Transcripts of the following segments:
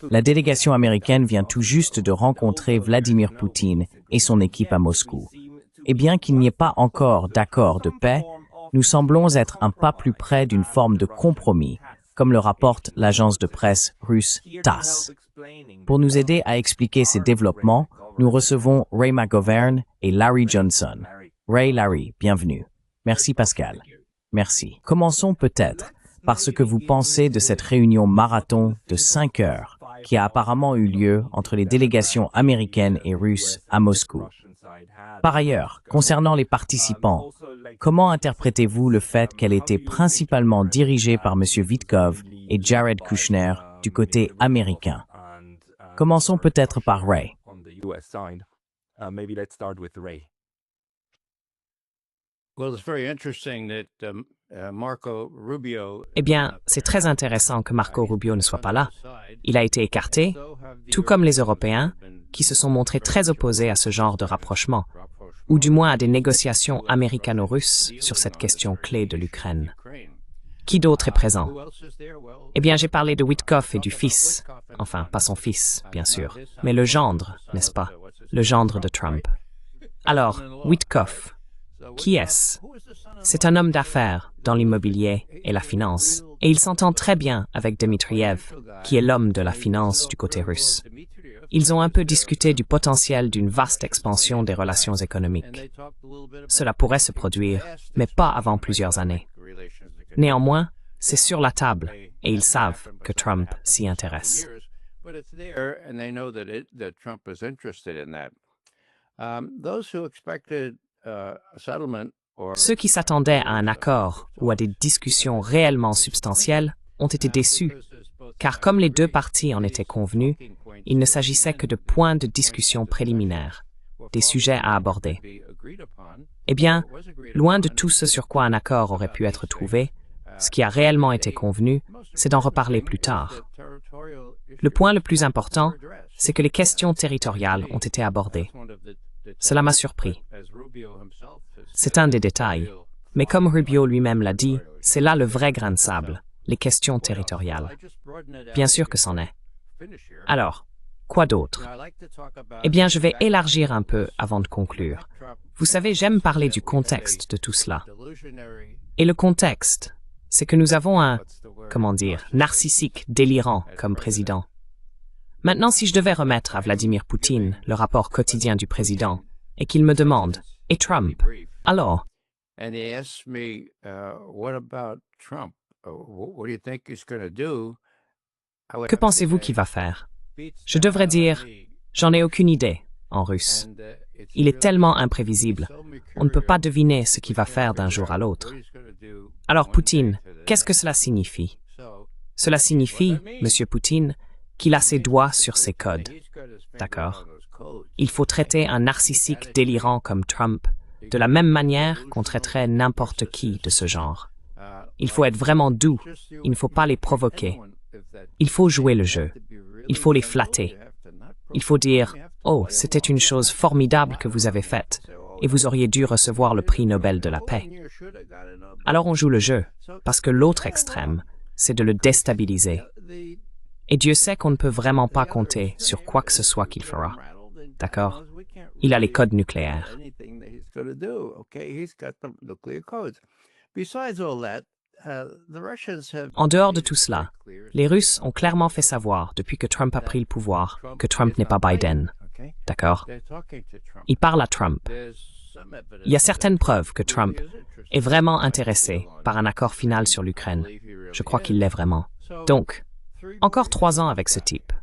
La délégation américaine vient tout juste de rencontrer Vladimir Poutine et son équipe à Moscou. Et bien qu'il n'y ait pas encore d'accord de paix, nous semblons être un pas plus près d'une forme de compromis, comme le rapporte l'agence de presse russe TASS. Pour nous aider à expliquer ces développements, nous recevons Ray McGovern et Larry Johnson. Larry, bienvenue. Merci Pascal. Merci. Commençons peut-être par ce que vous pensez de cette réunion marathon de 5 heures qui a apparemment eu lieu entre les délégations américaines et russes à Moscou. Par ailleurs, concernant les participants, comment interprétez-vous le fait qu'elle était principalement dirigée par M. Vitkov et Jared Kushner du côté américain? Commençons peut-être par Ray. Eh bien, c'est très intéressant que Marco Rubio ne soit pas là. Il a été écarté, tout comme les Européens, qui se sont montrés très opposés à ce genre de rapprochement, ou du moins à des négociations américano-russes sur cette question clé de l'Ukraine. Qui d'autre est présent? Eh bien, j'ai parlé de Witkoff et du fils. Enfin, pas son fils, bien sûr, mais le gendre, n'est-ce pas? Le gendre de Trump. Alors, Witkoff, qui est-ce? C'est un homme d'affaires dans l'immobilier et la finance, et il s'entend très bien avec Dmitriev, qui est l'homme de la finance du côté russe. Ils ont un peu discuté du potentiel d'une vaste expansion des relations économiques. Cela pourrait se produire, mais pas avant plusieurs années. Néanmoins, c'est sur la table, et ils savent que Trump s'y intéresse. Ceux qui s'attendaient à un accord ou à des discussions réellement substantielles ont été déçus, car comme les deux parties en étaient convenus, il ne s'agissait que de points de discussion préliminaires, des sujets à aborder. Eh bien, loin de tout ce sur quoi un accord aurait pu être trouvé, ce qui a réellement été convenu, c'est d'en reparler plus tard. Le point le plus important, c'est que les questions territoriales ont été abordées. Cela m'a surpris. C'est un des détails, mais comme Rubio lui-même l'a dit, c'est là le vrai grain de sable, les questions territoriales. Bien sûr que c'en est. Alors, quoi d'autre? Eh bien, je vais élargir un peu avant de conclure. Vous savez, j'aime parler du contexte de tout cela. Et le contexte, c'est que nous avons un, narcissique délirant comme président. Maintenant, si je devais remettre à Vladimir Poutine le rapport quotidien du président et qu'il me demande « Et Trump? Alors ?» Que pensez-vous qu'il va faire? Je devrais dire « J'en ai aucune idée » en russe. Il est tellement imprévisible. On ne peut pas deviner ce qu'il va faire d'un jour à l'autre. Alors Poutine, qu'est-ce que cela signifie? Cela signifie, Monsieur Poutine, qu'il a ses doigts sur ses codes. D'accord? Il faut traiter un narcissique délirant comme Trump de la même manière qu'on traiterait n'importe qui de ce genre. Il faut être vraiment doux. Il ne faut pas les provoquer. Il faut jouer le jeu. Il faut les flatter. Il faut dire « Oh, c'était une chose formidable que vous avez faite, et vous auriez dû recevoir le prix Nobel de la paix. » Alors on joue le jeu, parce que l'autre extrême, c'est de le déstabiliser. Et Dieu sait qu'on ne peut vraiment pas compter sur quoi que ce soit qu'il fera. D'accord? Il a les codes nucléaires. En dehors de tout cela, les Russes ont clairement fait savoir, depuis que Trump a pris le pouvoir, que Trump n'est pas Biden. D'accord? Ils parlent à Trump. Il y a certaines preuves que Trump est vraiment intéressé par un accord final sur l'Ukraine. Je crois qu'il l'est vraiment. Donc, encore 3 ans avec ce type.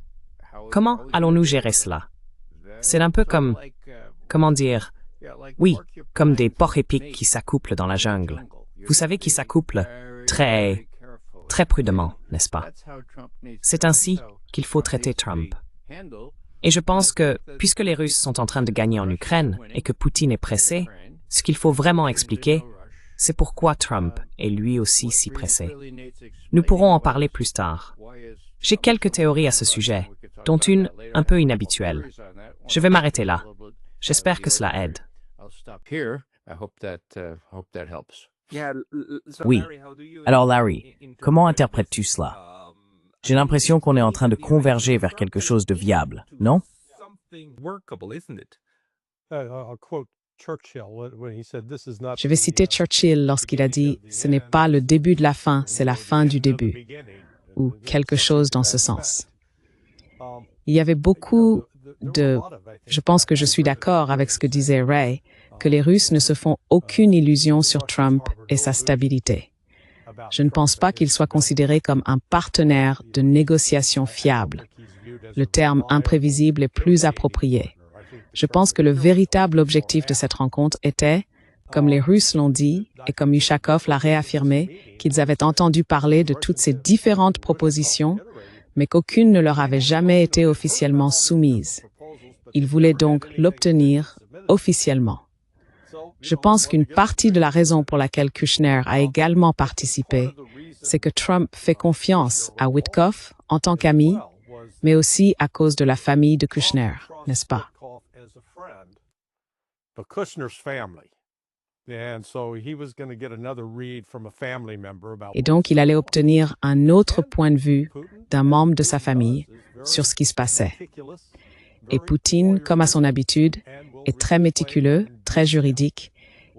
Comment allons-nous gérer cela? C'est un peu comme, oui, comme des porcs épics qui s'accouplent dans la jungle. Vous savez qui s'accouplent très prudemment, n'est-ce pas? C'est ainsi qu'il faut traiter Trump. Et je pense que, puisque les Russes sont en train de gagner en Ukraine et que Poutine est pressé, ce qu'il faut vraiment expliquer, c'est pourquoi Trump est lui aussi si pressé. Nous pourrons en parler plus tard. J'ai quelques théories à ce sujet, dont une un peu inhabituelle. Je vais m'arrêter là. J'espère que cela aide. Oui. Alors Larry, comment interprètes-tu cela? J'ai l'impression qu'on est en train de converger vers quelque chose de viable, non? Je vais citer Churchill lorsqu'il a dit « Ce n'est pas le début de la fin, c'est la fin du début » ou quelque chose dans ce sens. Il y avait beaucoup de... Je pense que je suis d'accord avec ce que disait Ray, que les Russes ne se font aucune illusion sur Trump et sa stabilité. Je ne pense pas qu'il soit considéré comme un partenaire de négociation fiable. Le terme imprévisible est plus approprié. Je pense que le véritable objectif de cette rencontre était, comme les Russes l'ont dit et comme Ushakov l'a réaffirmé, qu'ils avaient entendu parler de toutes ces différentes propositions, mais qu'aucune ne leur avait jamais été officiellement soumise. Ils voulaient donc l'obtenir officiellement. Je pense qu'une partie de la raison pour laquelle Kushner a également participé, c'est que Trump fait confiance à Witkoff en tant qu'ami, mais aussi à cause de la famille de Kushner, n'est-ce pas? Et donc, il allait obtenir un autre point de vue d'un membre de sa famille sur ce qui se passait. Et Poutine, comme à son habitude, est très méticuleux, très juridique,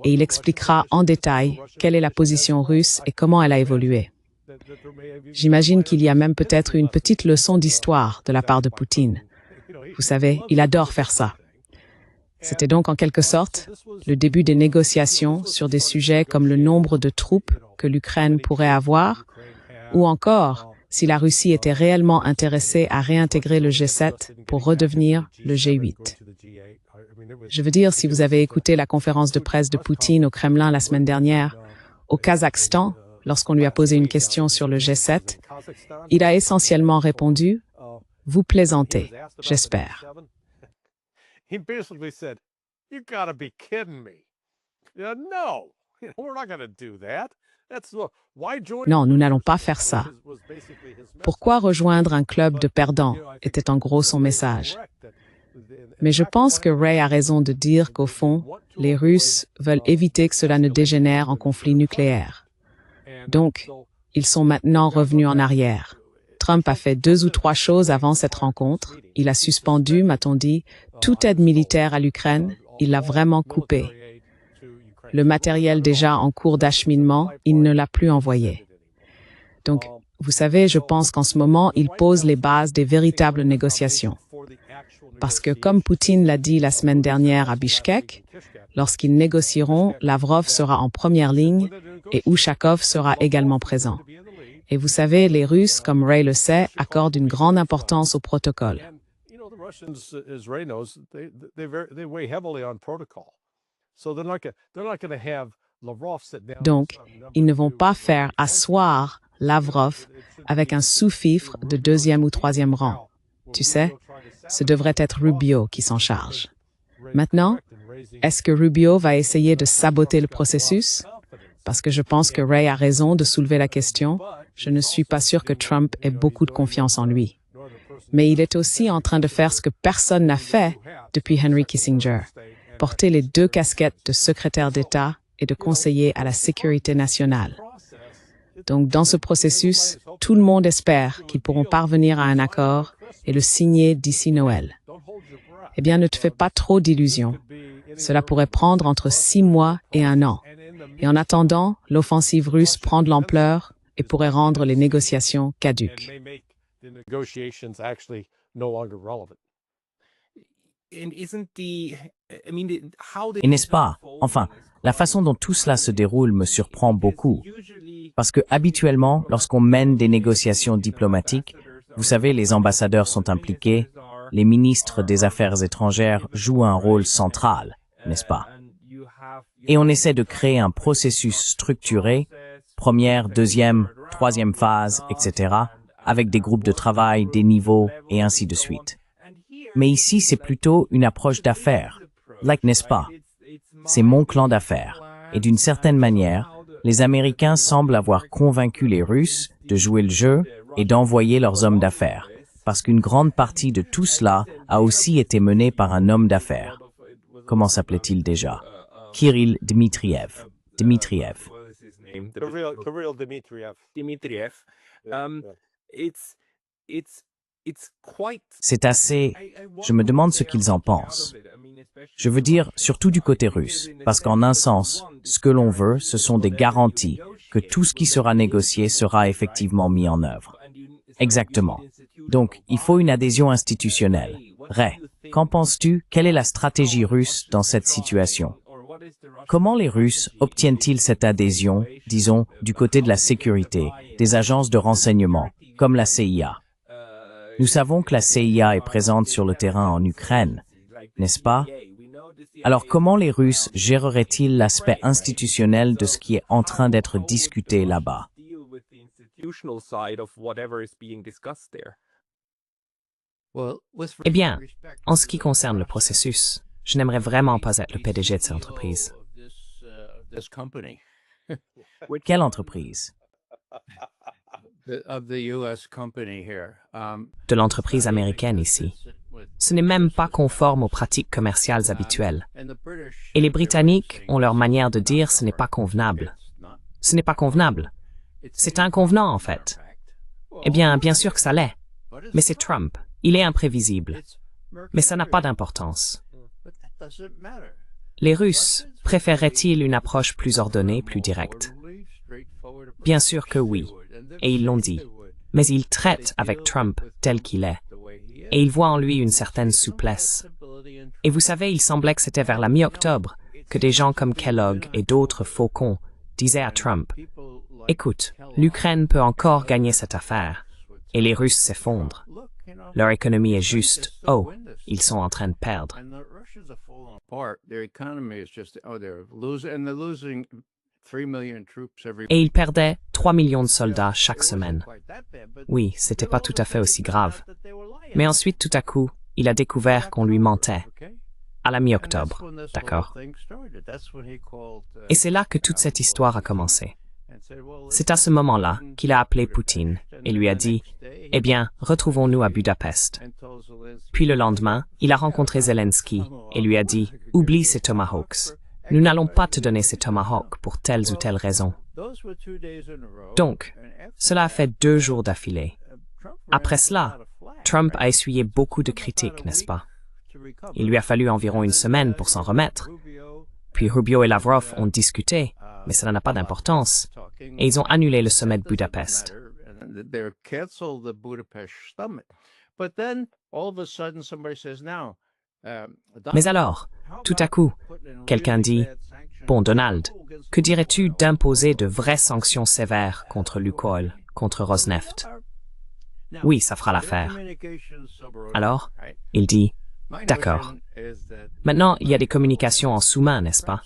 et il expliquera en détail quelle est la position russe et comment elle a évolué. J'imagine qu'il y a même peut-être une petite leçon d'histoire de la part de Poutine. Vous savez, il adore faire ça. C'était donc en quelque sorte le début des négociations sur des sujets comme le nombre de troupes que l'Ukraine pourrait avoir, ou encore si la Russie était réellement intéressée à réintégrer le G7 pour redevenir le G8. Je veux dire, si vous avez écouté la conférence de presse de Poutine au Kremlin la semaine dernière, au Kazakhstan, lorsqu'on lui a posé une question sur le G7, il a essentiellement répondu « Vous plaisantez, j'espère ». He basically said, "You gotta be kidding me. No, we're not gonna do that. Non, nous n'allons pas faire ça. Pourquoi rejoindre un club de perdants était en gros son message. Mais je pense que Ray a raison de dire qu'au fond, les Russes veulent éviter que cela ne dégénère en conflit nucléaire. Donc, ils sont maintenant revenus en arrière. Trump a fait 2 ou 3 choses avant cette rencontre. Il a suspendu, m'a-t-on dit, toute aide militaire à l'Ukraine. Il l'a vraiment coupé. Le matériel déjà en cours d'acheminement, il ne l'a plus envoyé. Donc, vous savez, je pense qu'en ce moment, il pose les bases des véritables négociations. Parce que, comme Poutine l'a dit la semaine dernière à Bishkek, lorsqu'ils négocieront, Lavrov sera en première ligne et Ushakov sera également présent. Et vous savez, les Russes, comme Ray le sait, accordent une grande importance au protocole. Donc, ils ne vont pas faire asseoir Lavrov avec un sous-fifre de 2e ou 3e rang. Tu sais, ce devrait être Rubio qui s'en charge. Maintenant, est-ce que Rubio va essayer de saboter le processus? Parce que je pense que Ray a raison de soulever la question. Je ne suis pas sûr que Trump ait beaucoup de confiance en lui. Mais il est aussi en train de faire ce que personne n'a fait depuis Henry Kissinger, porter les 2 casquettes de secrétaire d'État et de conseiller à la sécurité nationale. Donc, dans ce processus, tout le monde espère qu'ils pourront parvenir à un accord et le signer d'ici Noël. Eh bien, ne te fais pas trop d'illusions. Cela pourrait prendre entre 6 mois et 1 an. Et en attendant, l'offensive russe prend de l'ampleur et pourrait rendre les négociations caduques. Et n'est-ce pas? Enfin, la façon dont tout cela se déroule me surprend beaucoup. Parce que habituellement, lorsqu'on mène des négociations diplomatiques, vous savez, les ambassadeurs sont impliqués, les ministres des Affaires étrangères jouent un rôle central, n'est-ce pas? Et on essaie de créer un processus structuré, première, deuxième, troisième phase, etc., avec des groupes de travail, des niveaux, et ainsi de suite. Mais ici, c'est plutôt une approche d'affaires, n'est-ce pas? C'est mon clan d'affaires. Et d'une certaine manière, les Américains semblent avoir convaincu les Russes de jouer le jeu et d'envoyer leurs hommes d'affaires, parce qu'une grande partie de tout cela a aussi été menée par un homme d'affaires. Comment s'appelait-il déjà? Kirill Dmitriev. Kirill Dmitriev. C'est assez... Je me demande ce qu'ils en pensent. Je veux dire, surtout du côté russe, parce qu'en un sens, ce que l'on veut, ce sont des garanties que tout ce qui sera négocié sera effectivement mis en œuvre. Exactement. Donc, il faut une adhésion institutionnelle. Ray, qu'en penses-tu? Quelle est la stratégie russe dans cette situation? Comment les Russes obtiennent-ils cette adhésion, disons, du côté de la sécurité, des agences de renseignement, comme la CIA? Nous savons que la CIA est présente sur le terrain en Ukraine, n'est-ce pas? Alors comment les Russes géreraient-ils l'aspect institutionnel de ce qui est en train d'être discuté là-bas? Eh bien, en ce qui concerne le processus, je n'aimerais vraiment pas être le PDG de cette entreprise. Quelle entreprise? De l'entreprise américaine ici. Ce n'est même pas conforme aux pratiques commerciales habituelles. Et les Britanniques ont leur manière de dire ce n'est pas convenable. Ce n'est pas convenable. C'est inconvenant en fait. Eh bien, bien sûr que ça l'est. Mais c'est Trump. Il est imprévisible. Mais ça n'a pas d'importance. Les Russes préféreraient-ils une approche plus ordonnée, plus directe? Bien sûr que oui, et ils l'ont dit. Mais ils traitent avec Trump tel qu'il est. Et ils voient en lui une certaine souplesse. Et vous savez, il semblait que c'était vers la mi-octobre que des gens comme Kellogg et d'autres faucons disaient à Trump, « Écoute, l'Ukraine peut encore gagner cette affaire. » Et les Russes s'effondrent. Leur économie est juste, oh, ils sont en train de perdre. Et ils perdaient 3 millions de soldats chaque semaine. Oui, c'était pas tout à fait aussi grave. Mais ensuite, tout à coup, il a découvert qu'on lui mentait. À la mi-octobre, d'accord? Et c'est là que toute cette histoire a commencé. C'est à ce moment-là qu'il a appelé Poutine et lui a dit « Eh bien, retrouvons-nous à Budapest ». Puis le lendemain, il a rencontré Zelensky et lui a dit « Oublie ces Tomahawks. Nous n'allons pas te donner ces Tomahawks pour telles ou telles raisons. » Donc, cela a fait 2 jours d'affilée. Après cela, Trump a essuyé beaucoup de critiques, n'est-ce pas? Il lui a fallu environ 1 semaine pour s'en remettre. Puis Rubio et Lavrov ont discuté, mais cela n'a pas d'importance. Et ils ont annulé le sommet de Budapest. Mais alors, tout à coup, quelqu'un dit « Bon, Donald, que dirais-tu d'imposer de vraies sanctions sévères contre Lukoil, contre Rosneft? » Oui, ça fera l'affaire. Alors, il dit « D'accord. Maintenant, il y a des communications en sous-main, n'est-ce pas?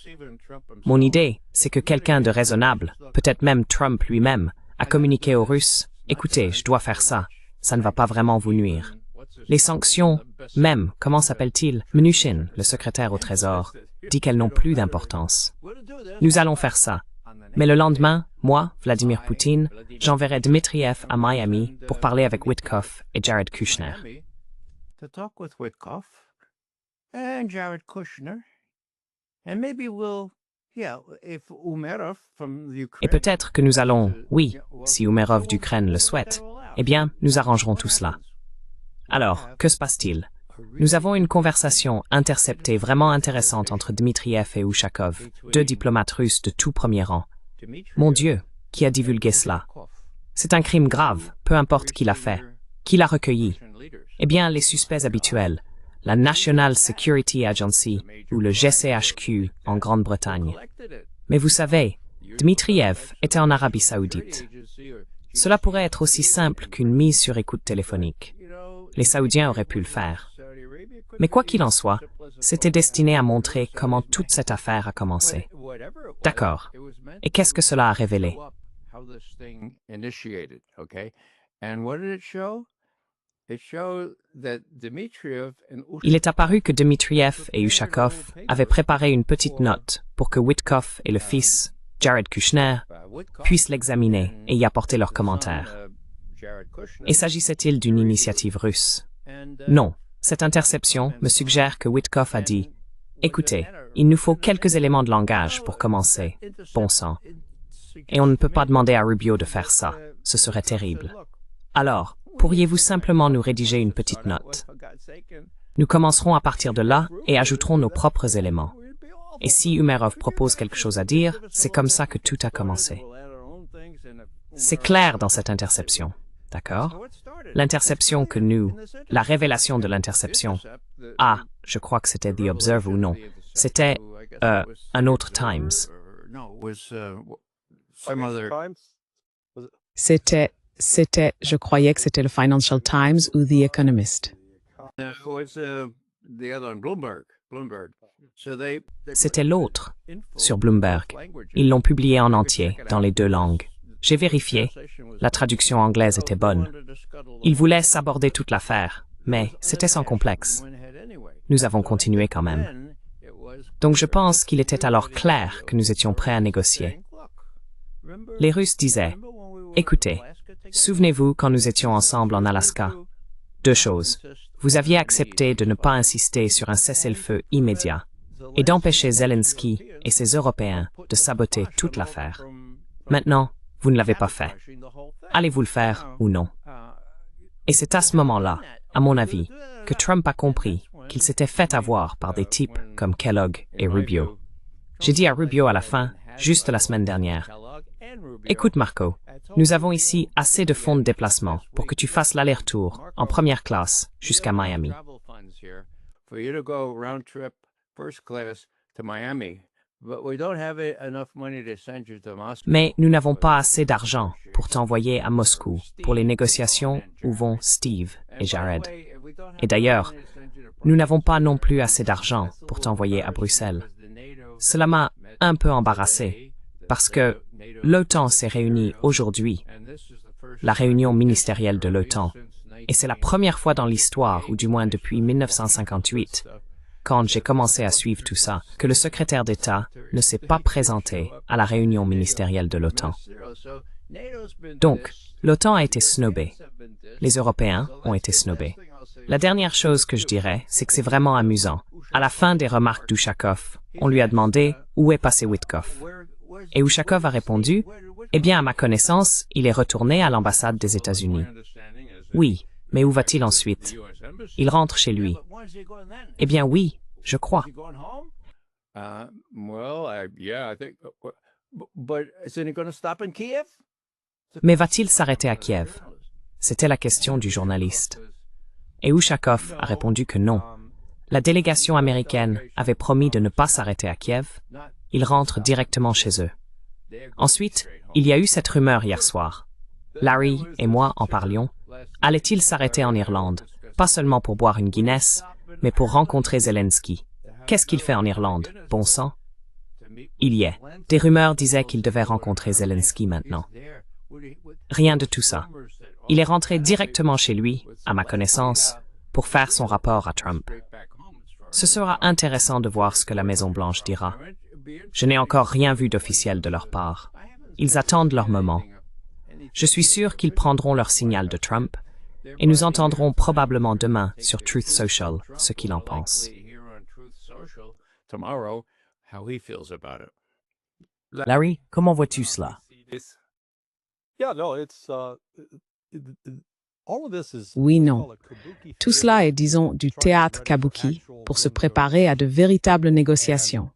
Mon idée, c'est que quelqu'un de raisonnable, peut-être même Trump lui-même, a communiqué aux Russes « Écoutez, je dois faire ça. Ça ne va pas vraiment vous nuire. » Les sanctions, même, comment s'appelle-t-il? Mnuchin, le secrétaire au Trésor, dit qu'elles n'ont plus d'importance. Nous allons faire ça. Mais le lendemain, moi, Vladimir Poutine, j'enverrai Dmitriev à Miami pour parler avec Witkoff et Jared Kushner. Et peut-être que nous allons, oui, si Umerov d'Ukraine le souhaite, eh bien, nous arrangerons tout cela. Alors, que se passe-t-il? Nous avons une conversation interceptée vraiment intéressante entre Dmitriev et Ushakov, 2 diplomates russes de tout premier rang. Mon Dieu, qui a divulgué cela? C'est un crime grave, peu importe qui l'a fait. Qui l'a recueilli? Eh bien, les suspects habituels, la National Security Agency ou le GCHQ en Grande-Bretagne. Mais vous savez, Dmitriev était en Arabie Saoudite. Cela pourrait être aussi simple qu'une mise sur écoute téléphonique. Les Saoudiens auraient pu le faire. Mais quoi qu'il en soit, c'était destiné à montrer comment toute cette affaire a commencé. D'accord. Et qu'est-ce que cela a révélé? Il est apparu que Dmitriev et Ushakov avaient préparé une petite note pour que Witkoff et le fils, Jared Kushner, puissent l'examiner et y apporter leurs commentaires. Et s'agissait-il d'une initiative russe? Non. Cette interception me suggère que Witkoff a dit « Écoutez, il nous faut quelques éléments de langage pour commencer. Bon sang. Et on ne peut pas demander à Rubio de faire ça. Ce serait terrible. » Alors, pourriez-vous simplement nous rédiger une petite note? Nous commencerons à partir de là et ajouterons nos propres éléments. Et si Umerov propose quelque chose à dire, c'est comme ça que tout a commencé. C'est clair dans cette interception, d'accord? L'interception que la révélation de l'interception, je crois que c'était The Observer ou non, c'était un autre Times. Je croyais que c'était le Financial Times ou The Economist. C'était l'autre, sur Bloomberg. Ils l'ont publié en entier, dans les deux langues. J'ai vérifié. La traduction anglaise était bonne. Ils voulaient s'aborder toute l'affaire, mais c'était sans complexe. Nous avons continué quand même. Donc je pense qu'il était alors clair que nous étions prêts à négocier. Les Russes disaient, « Écoutez, souvenez-vous quand nous étions ensemble en Alaska. Deux choses. Vous aviez accepté de ne pas insister sur un cessez-le-feu immédiat et d'empêcher Zelensky et ses Européens de saboter toute l'affaire. Maintenant, vous ne l'avez pas fait. Allez-vous le faire ou non? » Et c'est à ce moment-là, à mon avis, que Trump a compris qu'il s'était fait avoir par des types comme Kellogg et Rubio. J'ai dit à Rubio à la fin, juste la semaine dernière, « Écoute Marco, nous avons ici assez de fonds de déplacement pour que tu fasses l'aller-retour en première classe jusqu'à Miami. » Mais nous n'avons pas assez d'argent pour t'envoyer à Moscou pour les négociations où vont Steve et Jared. Et d'ailleurs, nous n'avons pas non plus assez d'argent pour t'envoyer à Bruxelles. Cela m'a un peu embarrassé parce que l'OTAN s'est réunie aujourd'hui, la réunion ministérielle de l'OTAN, et c'est la première fois dans l'histoire, ou du moins depuis 1958, quand j'ai commencé à suivre tout ça, que le secrétaire d'État ne s'est pas présenté à la réunion ministérielle de l'OTAN. Donc, l'OTAN a été snobée. Les Européens ont été snobés. La dernière chose que je dirais, c'est que c'est vraiment amusant. À la fin des remarques d'Ushakov, on lui a demandé où est passé Witkoff. Et Ushakov a répondu, « Eh bien, à ma connaissance, il est retourné à l'ambassade des États-Unis. » Oui, mais où va-t-il ensuite? Il rentre chez lui. Eh bien oui, je crois. Mais va-t-il s'arrêter à Kiev? C'était la question du journaliste. Et Ushakov a répondu que non. La délégation américaine avait promis de ne pas s'arrêter à Kiev. Ils rentrent directement chez eux. Ensuite, il y a eu cette rumeur hier soir. Larry et moi en parlions. Allait-il s'arrêter en Irlande, pas seulement pour boire une Guinness, mais pour rencontrer Zelensky? Qu'est-ce qu'il fait en Irlande, bon sang? Il y est. Des rumeurs disaient qu'il devait rencontrer Zelensky maintenant. Rien de tout ça. Il est rentré directement chez lui, à ma connaissance, pour faire son rapport à Trump. Ce sera intéressant de voir ce que la Maison-Blanche dira. Je n'ai encore rien vu d'officiel de leur part. Ils attendent leur moment. Je suis sûr qu'ils prendront leur signal de Trump, et nous entendrons probablement demain sur Truth Social ce qu'il en pense. Larry, comment vois-tu cela? Oui, non. Tout cela est, disons, du théâtre kabuki pour se préparer à de véritables négociations.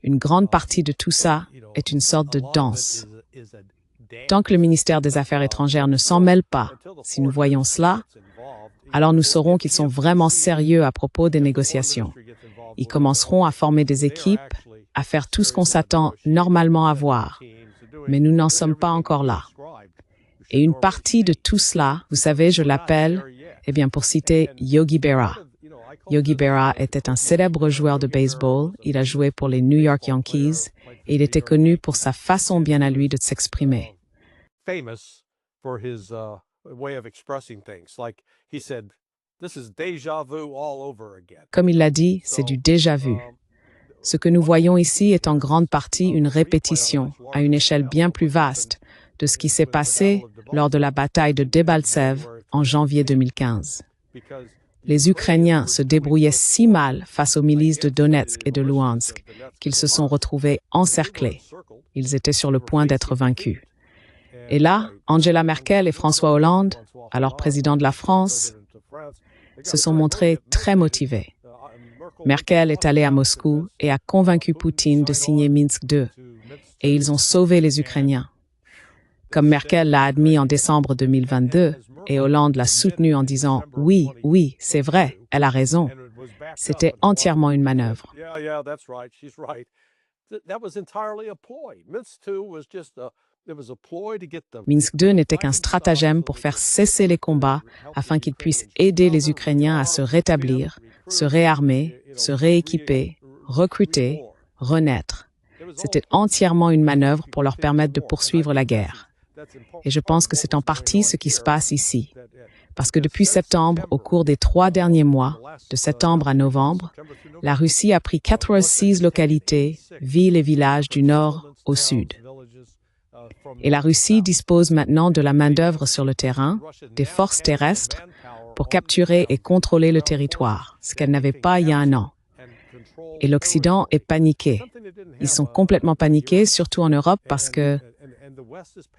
Une grande partie de tout ça est une sorte de danse. Tant que le ministère des Affaires étrangères ne s'en mêle pas, si nous voyons cela, alors nous saurons qu'ils sont vraiment sérieux à propos des négociations. Ils commenceront à former des équipes, à faire tout ce qu'on s'attend normalement à voir. Mais nous n'en sommes pas encore là. Et une partie de tout cela, vous savez, je l'appelle, eh bien, pour citer Yogi Berra. Yogi Berra était un célèbre joueur de baseball, il a joué pour les New York Yankees, et il était connu pour sa façon bien à lui de s'exprimer. Comme il l'a dit, c'est du déjà-vu. Ce que nous voyons ici est en grande partie une répétition, à une échelle bien plus vaste, de ce qui s'est passé lors de la bataille de Debaltsev en janvier 2015. Les Ukrainiens se débrouillaient si mal face aux milices de Donetsk et de Luhansk qu'ils se sont retrouvés encerclés. Ils étaient sur le point d'être vaincus. Et là, Angela Merkel et François Hollande, alors président de la France, se sont montrés très motivés. Merkel est allée à Moscou et a convaincu Poutine de signer Minsk II, et ils ont sauvé les Ukrainiens. Comme Merkel l'a admis en décembre 2022, et Hollande l'a soutenu en disant « Oui, oui, c'est vrai, elle a raison », c'était entièrement une manœuvre. Minsk II n'était qu'un stratagème pour faire cesser les combats afin qu'ils puissent aider les Ukrainiens à se rétablir, se réarmer, se rééquiper, recruter, renaître. C'était entièrement une manœuvre pour leur permettre de poursuivre la guerre. Et je pense que c'est en partie ce qui se passe ici. Parce que depuis septembre, au cours des 3 derniers mois, de septembre à novembre, la Russie a pris 86 localités, villes et villages du nord au sud. Et la Russie dispose maintenant de la main-d'œuvre sur le terrain, des forces terrestres, pour capturer et contrôler le territoire, ce qu'elle n'avait pas il y a un an. Et l'Occident est paniqué. Ils sont complètement paniqués, surtout en Europe, parce que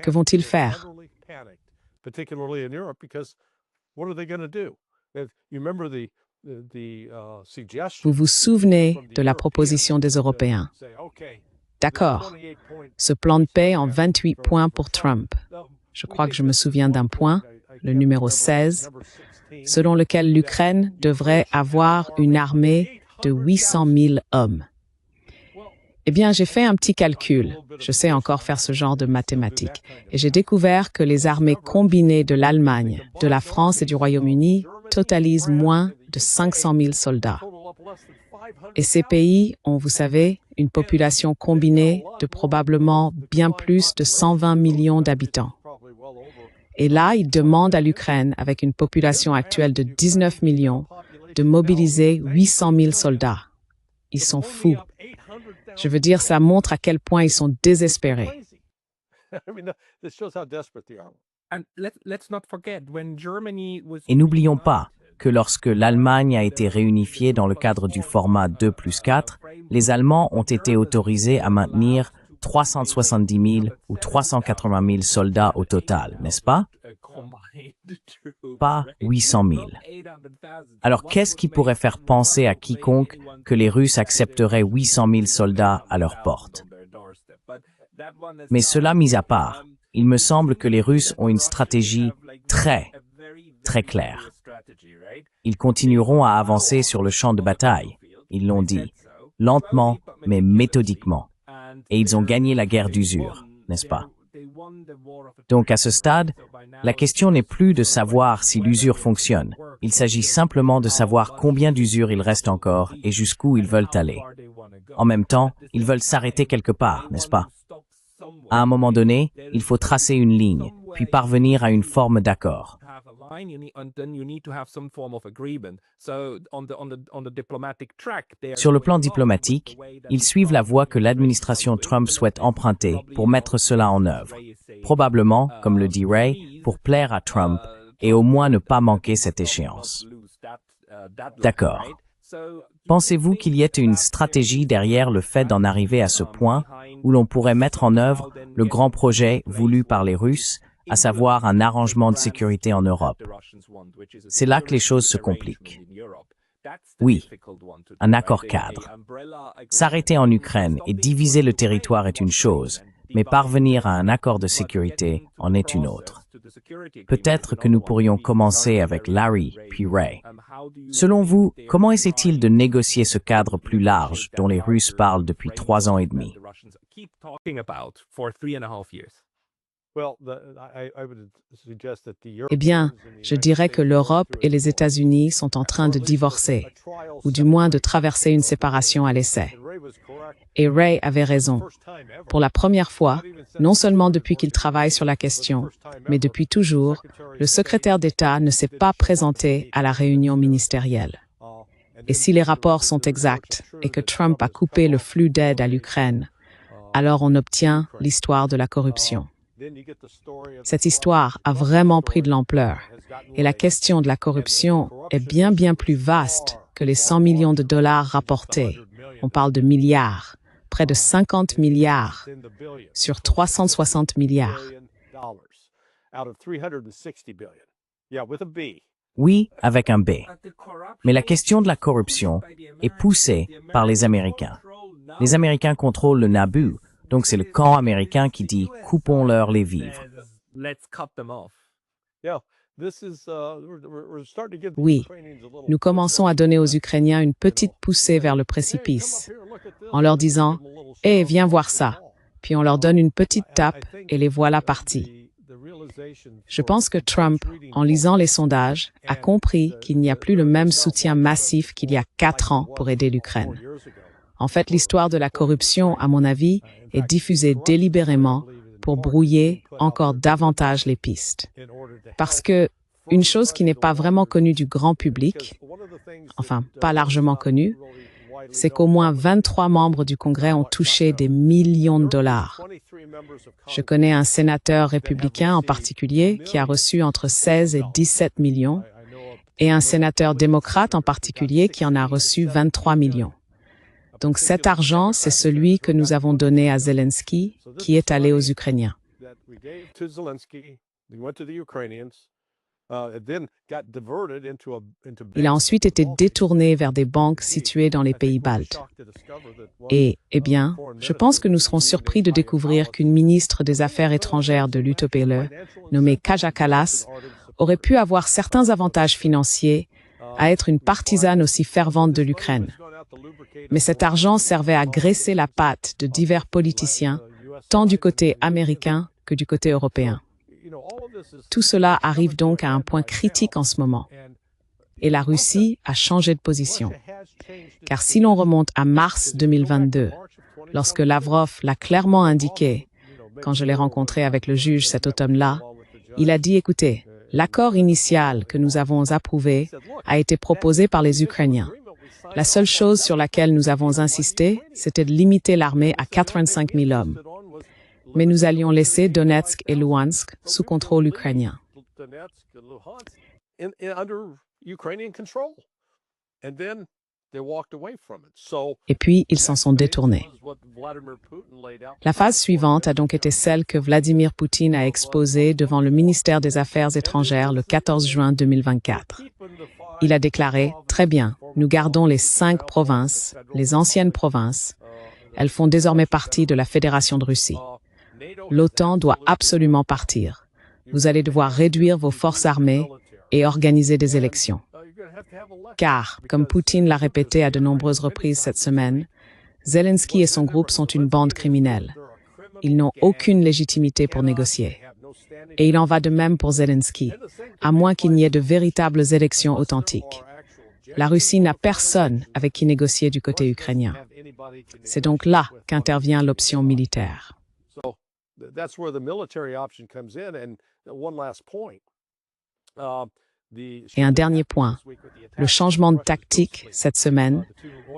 vont-ils faire? Vous vous souvenez de la proposition des Européens. D'accord, ce plan de paix en 28 points pour Trump. Je crois que je me souviens d'un point, le numéro 16, selon lequel l'Ukraine devrait avoir une armée de 800 000 hommes. Eh bien, j'ai fait un petit calcul. Je sais encore faire ce genre de mathématiques. Et j'ai découvert que les armées combinées de l'Allemagne, de la France et du Royaume-Uni totalisent moins de 500 000 soldats. Et ces pays ont, vous savez, une population combinée de probablement bien plus de 120 millions d'habitants. Et là, ils demandent à l'Ukraine, avec une population actuelle de 19 millions, de mobiliser 800 000 soldats. Ils sont fous. Je veux dire, ça montre à quel point ils sont désespérés. Et n'oublions pas que lorsque l'Allemagne a été réunifiée dans le cadre du format 2+4, les Allemands ont été autorisés à maintenir 370 000 ou 380 000 soldats au total, n'est-ce pas? Pas 800 000. Alors qu'est-ce qui pourrait faire penser à quiconque que les Russes accepteraient 800 000 soldats à leur porte? Mais cela mis à part, il me semble que les Russes ont une stratégie très claire. Ils continueront à avancer sur le champ de bataille, ils l'ont dit, lentement mais méthodiquement. Et ils ont gagné la guerre d'usure, n'est-ce pas? Donc à ce stade, la question n'est plus de savoir si l'usure fonctionne. Il s'agit simplement de savoir combien d'usure il reste encore et jusqu'où ils veulent aller. En même temps, ils veulent s'arrêter quelque part, n'est-ce pas? À un moment donné, il faut tracer une ligne, puis parvenir à une forme d'accord. Sur le plan diplomatique, ils suivent la voie que l'administration Trump souhaite emprunter pour mettre cela en œuvre. Probablement, comme le dit Ray, pour plaire à Trump et au moins ne pas manquer cette échéance. D'accord. Pensez-vous qu'il y ait une stratégie derrière le fait d'en arriver à ce point où l'on pourrait mettre en œuvre le grand projet voulu par les Russes, à savoir un arrangement de sécurité en Europe? C'est là que les choses se compliquent. Oui, un accord cadre. S'arrêter en Ukraine et diviser le territoire est une chose, mais parvenir à un accord de sécurité en est une autre. Peut-être que nous pourrions commencer avec Larry puis Ray. Selon vous, comment essaient-ils de négocier ce cadre plus large dont les Russes parlent depuis 3 ans et demi? Eh bien, je dirais que l'Europe et les États-Unis sont en train de divorcer, ou du moins de traverser une séparation à l'essai. Et Ray avait raison. Pour la première fois, non seulement depuis qu'il travaille sur la question, mais depuis toujours, le secrétaire d'État ne s'est pas présenté à la réunion ministérielle. Et si les rapports sont exacts et que Trump a coupé le flux d'aide à l'Ukraine, alors on obtient l'histoire de la corruption. Cette histoire a vraiment pris de l'ampleur et la question de la corruption est bien plus vaste que les 100 millions de dollars rapportés. On parle de milliards, près de 50 milliards sur 360 milliards. out of 360 billion. Yeah, with a B. Oui, avec un B. Mais la question de la corruption est poussée par les Américains. Les Américains contrôlent le Naboo, donc c'est le camp américain qui dit « coupons-leur les vivres ». Oui, nous commençons à donner aux Ukrainiens une petite poussée vers le précipice, en leur disant « Hé, viens voir ça ». Puis on leur donne une petite tape et les voilà partis. Je pense que Trump, en lisant les sondages, a compris qu'il n'y a plus le même soutien massif qu'il y a 4 ans pour aider l'Ukraine. En fait, l'histoire de la corruption, à mon avis, est diffusée délibérément pour brouiller encore davantage les pistes. Parce que une chose qui n'est pas vraiment connue du grand public, enfin pas largement connue, c'est qu'au moins 23 membres du Congrès ont touché des millions de dollars. Je connais un sénateur républicain en particulier qui a reçu entre 16 et 17 millions et un sénateur démocrate en particulier qui en a reçu 23 millions. Donc cet argent, c'est celui que nous avons donné à Zelensky, qui est allé aux Ukrainiens. Il a ensuite été détourné vers des banques situées dans les pays baltes. Et, eh bien, je pense que nous serons surpris de découvrir qu'une ministre des Affaires étrangères de l'UTPLE, nommée Kaja Kallas, aurait pu avoir certains avantages financiers à être une partisane aussi fervente de l'Ukraine. Mais cet argent servait à graisser la patte de divers politiciens, tant du côté américain que du côté européen. Tout cela arrive donc à un point critique en ce moment. Et la Russie a changé de position. Car si l'on remonte à mars 2022, lorsque Lavrov l'a clairement indiqué, quand je l'ai rencontré avec le juge cet automne-là, il a dit « Écoutez, l'accord initial que nous avons approuvé a été proposé par les Ukrainiens. La seule chose sur laquelle nous avons insisté, c'était de limiter l'armée à 85 000 hommes. Mais nous allions laisser Donetsk et Luhansk sous contrôle ukrainien. » Et puis, ils s'en sont détournés. La phase suivante a donc été celle que Vladimir Poutine a exposée devant le ministère des Affaires étrangères le 14 juin 2024. Il a déclaré « Très bien, nous gardons les 5 provinces, les anciennes provinces. Elles font désormais partie de la Fédération de Russie. L'OTAN doit absolument partir. Vous allez devoir réduire vos forces armées et organiser des élections. » Car, comme Poutine l'a répété à de nombreuses reprises cette semaine, Zelensky et son groupe sont une bande criminelle. Ils n'ont aucune légitimité pour négocier. Et il en va de même pour Zelensky, à moins qu'il n'y ait de véritables élections authentiques. La Russie n'a personne avec qui négocier du côté ukrainien. C'est donc là qu'intervient l'option militaire. Et un dernier point, le changement de tactique cette semaine,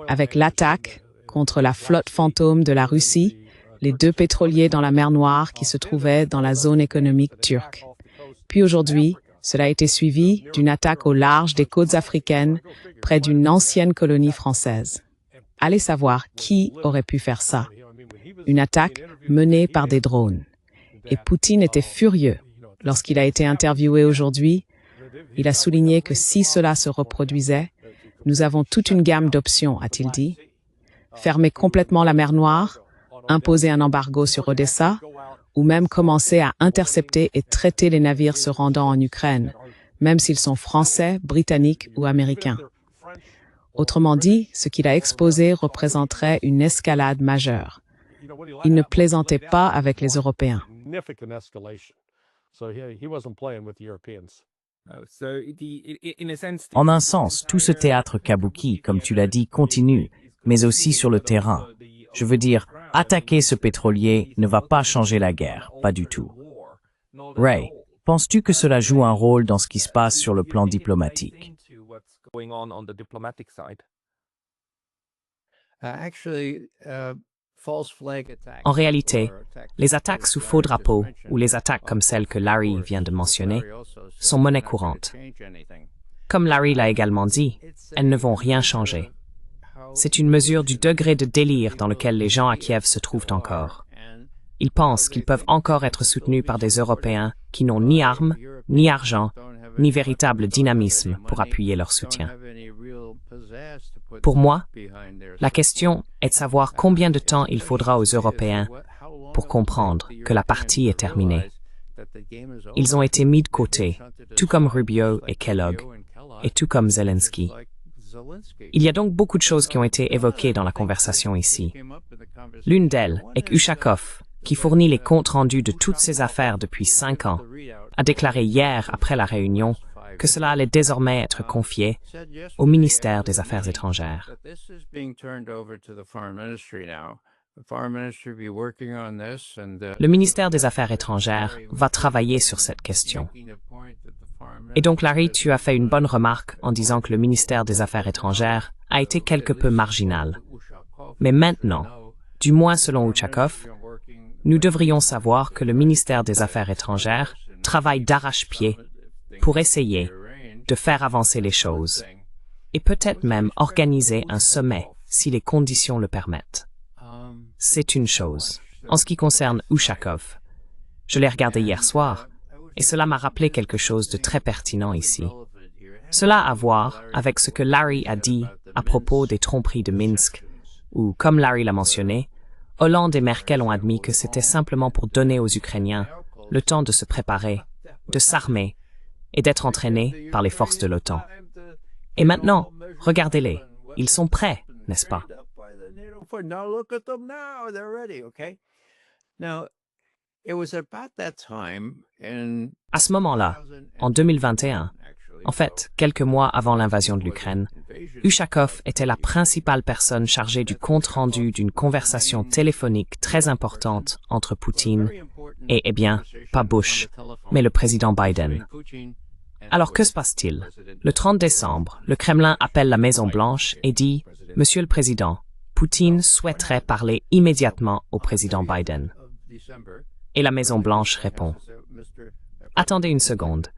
avec l'attaque contre la flotte fantôme de la Russie, les 2 pétroliers dans la mer Noire qui se trouvaient dans la zone économique turque. Puis aujourd'hui, cela a été suivi d'une attaque au large des côtes africaines, près d'une ancienne colonie française. Allez savoir qui aurait pu faire ça. Une attaque menée par des drones. Et Poutine était furieux. Lorsqu'il a été interviewé aujourd'hui, il a souligné que si cela se reproduisait, nous avons toute une gamme d'options, a-t-il dit. Fermer complètement la mer Noire, imposer un embargo sur Odessa, ou même commencer à intercepter et traiter les navires se rendant en Ukraine, même s'ils sont français, britanniques ou américains. Autrement dit, ce qu'il a exposé représenterait une escalade majeure. Il ne plaisantait pas avec les Européens. En un sens, tout ce théâtre kabuki, comme tu l'as dit, continue, mais aussi sur le terrain. Je veux dire, attaquer ce pétrolier ne va pas changer la guerre, pas du tout. Ray, penses-tu que cela joue un rôle dans ce qui se passe sur le plan diplomatique? En réalité, les attaques sous faux drapeau ou les attaques comme celle que Larry vient de mentionner sont monnaie courante. Comme Larry l'a également dit, elles ne vont rien changer. C'est une mesure du degré de délire dans lequel les gens à Kiev se trouvent encore. Ils pensent qu'ils peuvent encore être soutenus par des Européens qui n'ont ni armes, ni argent, ni véritable dynamisme pour appuyer leur soutien. Pour moi, la question est de savoir combien de temps il faudra aux Européens pour comprendre que la partie est terminée. Ils ont été mis de côté, tout comme Rubio et Kellogg, et tout comme Zelensky. Il y a donc beaucoup de choses qui ont été évoquées dans la conversation ici. L'une d'elles est qu'Ushakov, qui fournit les comptes rendus de toutes ces affaires depuis 5 ans, a déclaré hier après la réunion que cela allait désormais être confié au ministère des Affaires étrangères. Le ministère des Affaires étrangères va travailler sur cette question. Et donc, Larry, tu as fait une bonne remarque en disant que le ministère des Affaires étrangères a été quelque peu marginal. Mais maintenant, du moins selon Ushakov, nous devrions savoir que le ministère des Affaires étrangères travaille d'arrache-pied pour essayer de faire avancer les choses et peut-être même organiser un sommet si les conditions le permettent. C'est une chose. En ce qui concerne Ushakov, je l'ai regardé hier soir et cela m'a rappelé quelque chose de très pertinent ici. Cela a à voir avec ce que Larry a dit à propos des tromperies de Minsk, où, comme Larry l'a mentionné, Hollande et Merkel ont admis que c'était simplement pour donner aux Ukrainiens le temps de se préparer, de s'armer et d'être entraînés par les forces de l'OTAN. Et maintenant, regardez-les, ils sont prêts, n'est-ce pas? À ce moment-là, en 2021, en fait, quelques mois avant l'invasion de l'Ukraine, Ushakov était la principale personne chargée du compte-rendu d'une conversation téléphonique très importante entre Poutine et, eh bien, pas Bush, mais le président Biden. Alors que se passe-t-il? Le 30 décembre, le Kremlin appelle la Maison-Blanche et dit « Monsieur le Président, Poutine souhaiterait parler immédiatement au président Biden. » Et la Maison-Blanche répond « Attendez une seconde.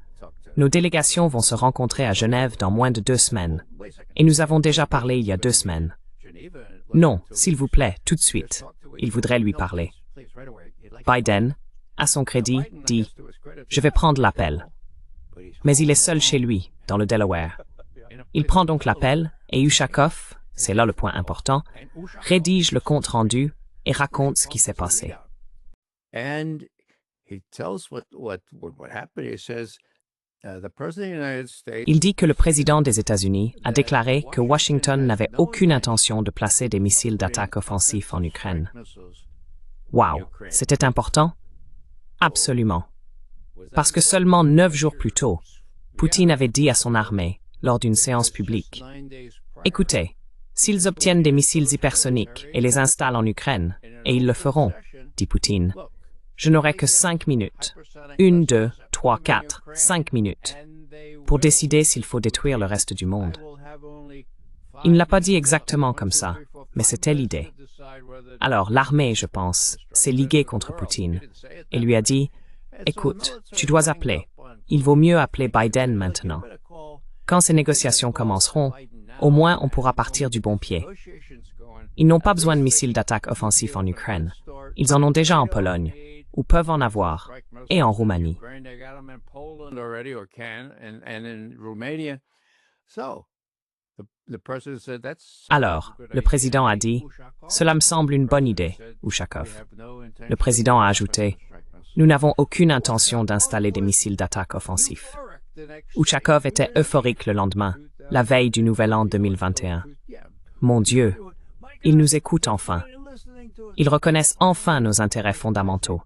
Nos délégations vont se rencontrer à Genève dans moins de 2 semaines. Et nous avons déjà parlé il y a 2 semaines. Non, s'il vous plaît, tout de suite. Il voudrait lui parler. » Biden, à son crédit, dit « Je vais prendre l'appel. » Mais il est seul chez lui, dans le Delaware. Il prend donc l'appel et Ushakov, c'est là le point important, rédige le compte-rendu et raconte ce qui s'est passé. Il dit que le président des États-Unis a déclaré que Washington n'avait aucune intention de placer des missiles d'attaque offensifs en Ukraine. Wow, c'était important? Absolument. Parce que seulement 9 jours plus tôt, Poutine avait dit à son armée, lors d'une séance publique, « Écoutez, s'ils obtiennent des missiles hypersoniques et les installent en Ukraine, et ils le feront, dit Poutine, je n'aurai que 5 minutes, 1, 2, 3, 4, 5 minutes, pour décider s'il faut détruire le reste du monde. » Il ne l'a pas dit exactement comme ça, mais c'était l'idée. Alors l'armée, je pense, s'est liguée contre Poutine et lui a dit « Écoute, tu dois appeler. Il vaut mieux appeler Biden maintenant. Quand ces négociations commenceront, au moins on pourra partir du bon pied. Ils n'ont pas besoin de missiles d'attaque offensifs en Ukraine. Ils en ont déjà en Pologne, ou peuvent en avoir, et en Roumanie. » Alors, le président a dit « Cela me semble une bonne idée, Ushakov. » Le président a ajouté « Nous n'avons aucune intention d'installer des missiles d'attaque offensifs. » Ushakov était euphorique le lendemain, la veille du Nouvel An 2021. Mon Dieu, ils nous écoutent enfin. Ils reconnaissent enfin nos intérêts fondamentaux.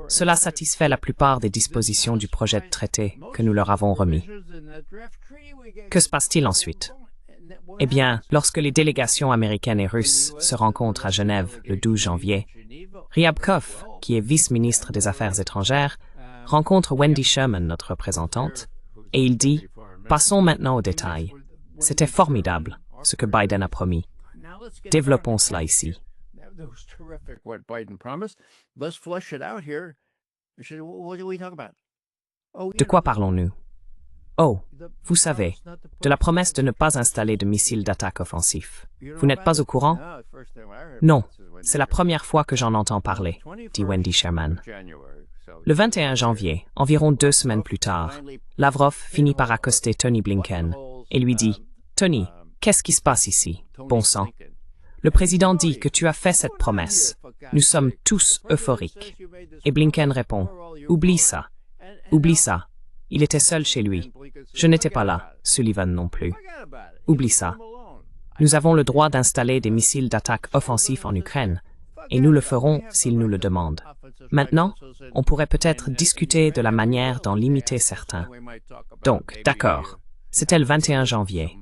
Cela satisfait la plupart des dispositions du projet de traité que nous leur avons remis. Que se passe-t-il ensuite? Eh bien, lorsque les délégations américaines et russes se rencontrent à Genève le 12 janvier, Ryabkov, qui est vice-ministre des Affaires étrangères, rencontre Wendy Sherman, notre représentante, et il dit « Passons maintenant aux détails. C'était formidable, ce que Biden a promis. Développons cela ici. » De quoi parlons-nous? Oh, vous savez, de la promesse de ne pas installer de missiles d'attaque offensifs. Vous n'êtes pas au courant? Non, c'est la première fois que j'en entends parler, dit Wendy Sherman. Le 21 janvier, environ 2 semaines plus tard, Lavrov finit par accoster Tony Blinken et lui dit « Tony, qu'est-ce qui se passe ici, bon sang? Le président dit que tu as fait cette promesse. Nous sommes tous euphoriques. » Et Blinken répond « Oublie ça. Oublie ça. Il était seul chez lui. Je n'étais pas là, Sullivan non plus. Oublie ça. Nous avons le droit d'installer des missiles d'attaque offensifs en Ukraine, et nous le ferons s'ils nous le demandent. Maintenant, on pourrait peut-être discuter de la manière d'en limiter certains. Donc, d'accord. C'était le 21 janvier.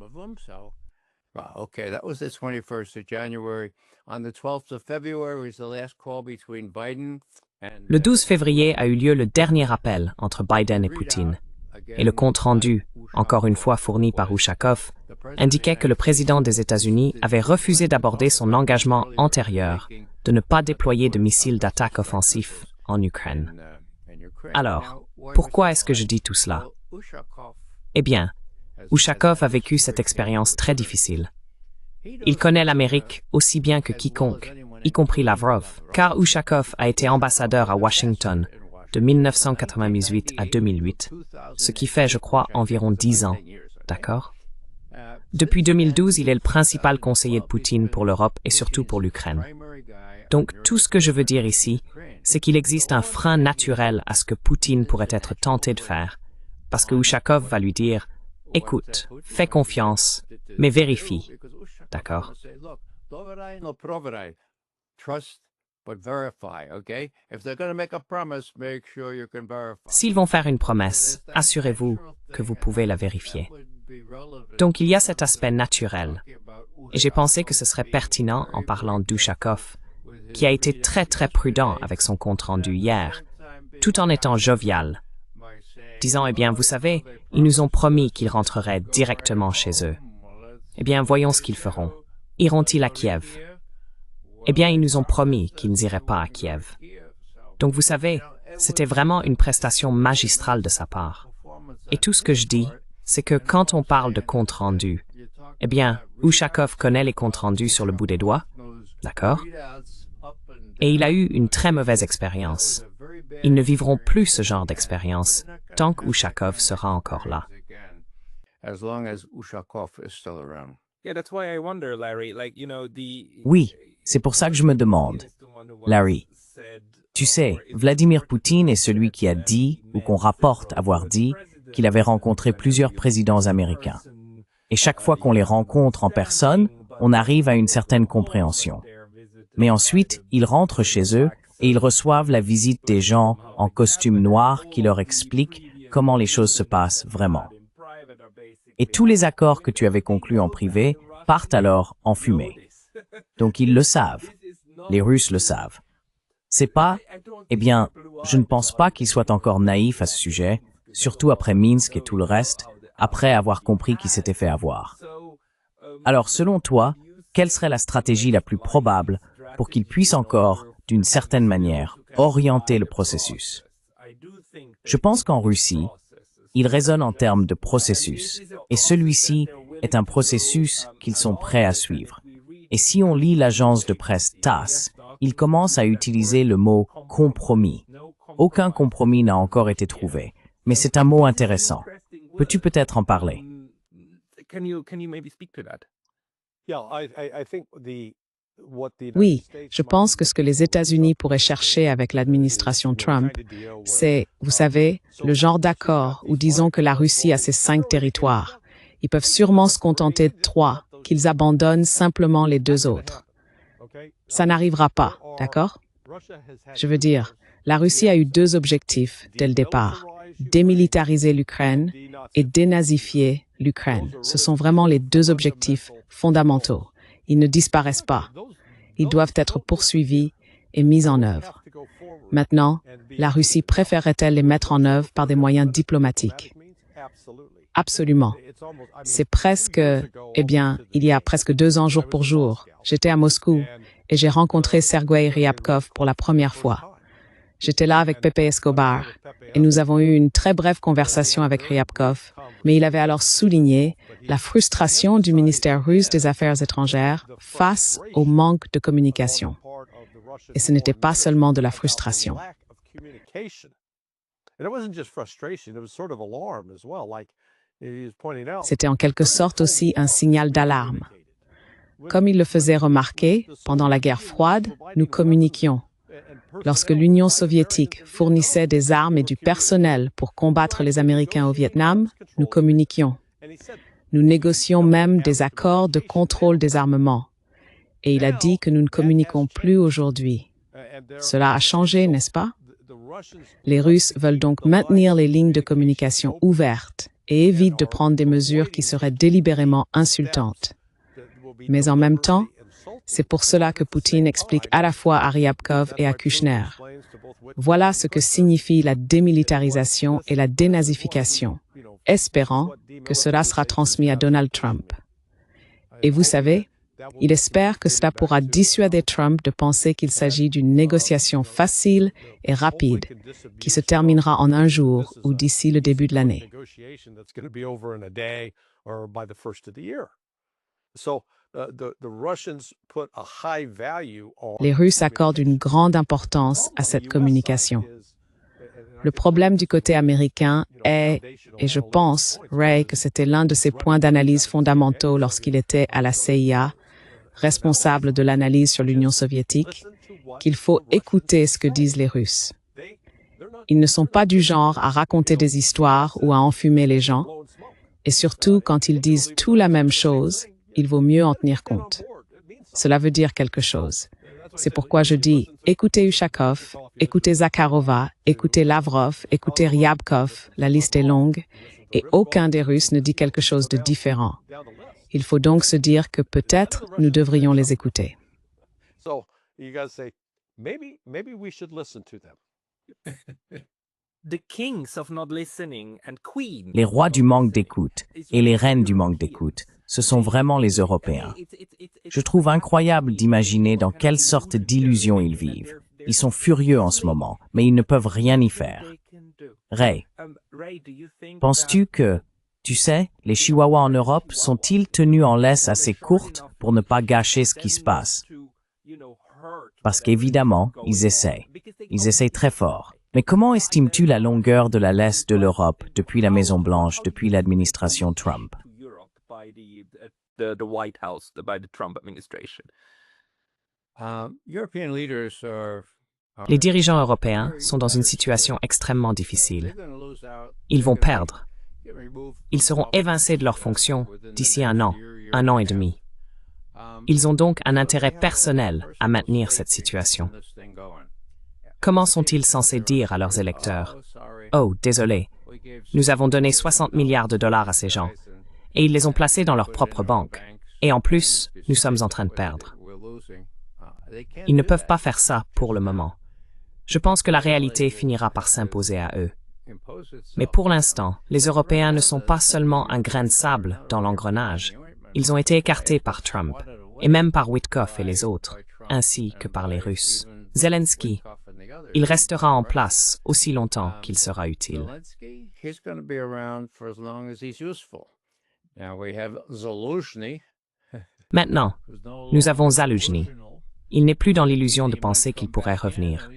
Le 12 février a eu lieu le dernier appel entre Biden et Poutine. Et le compte-rendu, encore une fois fourni par Ushakov, indiquait que le président des États-Unis avait refusé d'aborder son engagement antérieur de ne pas déployer de missiles d'attaque offensifs en Ukraine. Alors, pourquoi est-ce que je dis tout cela? Eh bien, Ushakov a vécu cette expérience très difficile. Il connaît l'Amérique aussi bien que quiconque, y compris Lavrov, car Ushakov a été ambassadeur à Washington de 1998 à 2008, ce qui fait, je crois, environ 10 ans, d'accord? Depuis 2012, il est le principal conseiller de Poutine pour l'Europe et surtout pour l'Ukraine. Donc, tout ce que je veux dire ici, c'est qu'il existe un frein naturel à ce que Poutine pourrait être tenté de faire, parce que Ushakov va lui dire « Écoute, fais confiance, mais vérifie. » D'accord? S'ils vont faire une promesse, assurez-vous que vous pouvez la vérifier. Donc il y a cet aspect naturel. Et j'ai pensé que ce serait pertinent en parlant d'Ushakov, qui a été très prudent avec son compte-rendu hier, tout en étant jovial, disant, eh bien, vous savez, ils nous ont promis qu'ils rentreraient directement chez eux. Eh bien, voyons ce qu'ils feront. Iront-ils à Kiev? Eh bien, ils nous ont promis qu'ils n'iraient pas à Kiev. Donc, vous savez, c'était vraiment une prestation magistrale de sa part. Et tout ce que je dis, c'est que quand on parle de compte-rendu, eh bien, Ushakov connaît les comptes rendus sur le bout des doigts, d'accord? Et il a eu une très mauvaise expérience. Ils ne vivront plus ce genre d'expérience tant qu'Ushakov sera encore là. Oui, c'est pour ça que je me demande, Larry. Tu sais, Vladimir Poutine est celui qui a dit, ou qu'on rapporte avoir dit, qu'il avait rencontré plusieurs présidents américains. Et chaque fois qu'on les rencontre en personne, on arrive à une certaine compréhension. Mais ensuite, ils rentrent chez eux et ils reçoivent la visite des gens en costume noir qui leur expliquent comment les choses se passent vraiment. Et tous les accords que tu avais conclus en privé partent alors en fumée. Donc ils le savent. Les Russes le savent. C'est pas, eh bien, je ne pense pas qu'ils soient encore naïfs à ce sujet, surtout après Minsk et tout le reste, après avoir compris qu'ils s'étaient fait avoir. Alors, selon toi, quelle serait la stratégie la plus probable pour qu'ils puissent encore, d'une certaine manière, orienter le processus? Je pense qu'en Russie, ils raisonnent en termes de processus, et celui-ci est un processus qu'ils sont prêts à suivre. Et si on lit l'agence de presse TASS, ils commencent à utiliser le mot « compromis ». Aucun compromis n'a encore été trouvé, mais c'est un mot intéressant. Peux-tu peut-être en parler? Oui, je pense que ce que les États-Unis pourraient chercher avec l'administration Trump, c'est, vous savez, le genre d'accord où disons que la Russie a ses 5 territoires. Ils peuvent sûrement se contenter de 3, qu'ils abandonnent simplement les 2 autres. Ça n'arrivera pas, d'accord? Je veux dire, la Russie a eu 2 objectifs dès le départ, démilitariser l'Ukraine et dénazifier l'Ukraine. Ce sont vraiment les 2 objectifs fondamentaux. Ils ne disparaissent pas. Ils doivent être poursuivis et mis en œuvre. Maintenant, la Russie préférerait-elle les mettre en œuvre par des moyens diplomatiques? Absolument. C'est presque, eh bien, il y a presque 2 ans jour pour jour, j'étais à Moscou et j'ai rencontré Sergueï Ryabkov pour la première fois. J'étais là avec Pepe Escobar et nous avons eu une très brève conversation avec Ryabkov, mais il avait alors souligné la frustration du ministère russe des Affaires étrangères face au manque de communication. Et ce n'était pas seulement de la frustration. C'était en quelque sorte aussi un signal d'alarme. Comme il le faisait remarquer, pendant la guerre froide, nous communiquions. Lorsque l'Union soviétique fournissait des armes et du personnel pour combattre les Américains au Vietnam, nous communiquions. Nous négocions même des accords de contrôle des armements. Et il a dit que nous ne communiquons plus aujourd'hui. Cela a changé, n'est-ce pas? Les Russes veulent donc maintenir les lignes de communication ouvertes et évitent de prendre des mesures qui seraient délibérément insultantes. Mais en même temps, c'est pour cela que Poutine explique à la fois à Ryabkov et à Kushner. Voilà ce que signifie la démilitarisation et la dénazification, espérant que cela sera transmis à Donald Trump. Et vous savez, il espère que cela pourra dissuader Trump de penser qu'il s'agit d'une négociation facile et rapide qui se terminera en un jour ou d'ici le début de l'année. Les Russes accordent une grande importance à cette communication. Le problème du côté américain est, et je pense, Ray, que c'était l'un de ses points d'analyse fondamentaux lorsqu'il était à la CIA, responsable de l'analyse sur l'Union soviétique, qu'il faut écouter ce que disent les Russes. Ils ne sont pas du genre à raconter des histoires ou à enfumer les gens, et surtout quand ils disent tout la même chose, il vaut mieux en tenir compte. Cela veut dire quelque chose. C'est pourquoi je dis, écoutez Ushakov, écoutez Zakharova, écoutez Lavrov, écoutez Ryabkov, la liste est longue, et aucun des Russes ne dit quelque chose de différent. Il faut donc se dire que peut-être nous devrions les écouter. Les rois du manque d'écoute et les reines du manque d'écoute, ce sont vraiment les Européens. Je trouve incroyable d'imaginer dans quelle sorte d'illusion ils vivent. Ils sont furieux en ce moment, mais ils ne peuvent rien y faire. Ray, penses-tu que, tu sais, les chihuahuas en Europe sont-ils tenus en laisse assez courte pour ne pas gâcher ce qui se passe? Parce qu'évidemment, ils essayent. Ils essayent très fort. Mais comment estimes-tu la longueur de la laisse de l'Europe depuis la Maison-Blanche, depuis l'administration Trump? Les dirigeants européens sont dans une situation extrêmement difficile. Ils vont perdre. Ils seront évincés de leurs fonctions d'ici un an et demi. Ils ont donc un intérêt personnel à maintenir cette situation. Comment sont-ils censés dire à leurs électeurs « Oh, désolé, nous avons donné 60 milliards de dollars à ces gens, et ils les ont placés dans leur propre banque, et en plus, nous sommes en train de perdre. » Ils ne peuvent pas faire ça pour le moment. Je pense que la réalité finira par s'imposer à eux. Mais pour l'instant, les Européens ne sont pas seulement un grain de sable dans l'engrenage. Ils ont été écartés par Trump, et même par Witkoff et les autres, ainsi que par les Russes. Zelensky, il restera en place aussi longtemps qu'il sera utile. Maintenant, nous avons Zaluzhny. Il n'est plus dans l'illusion de penser qu'il pourrait revenir.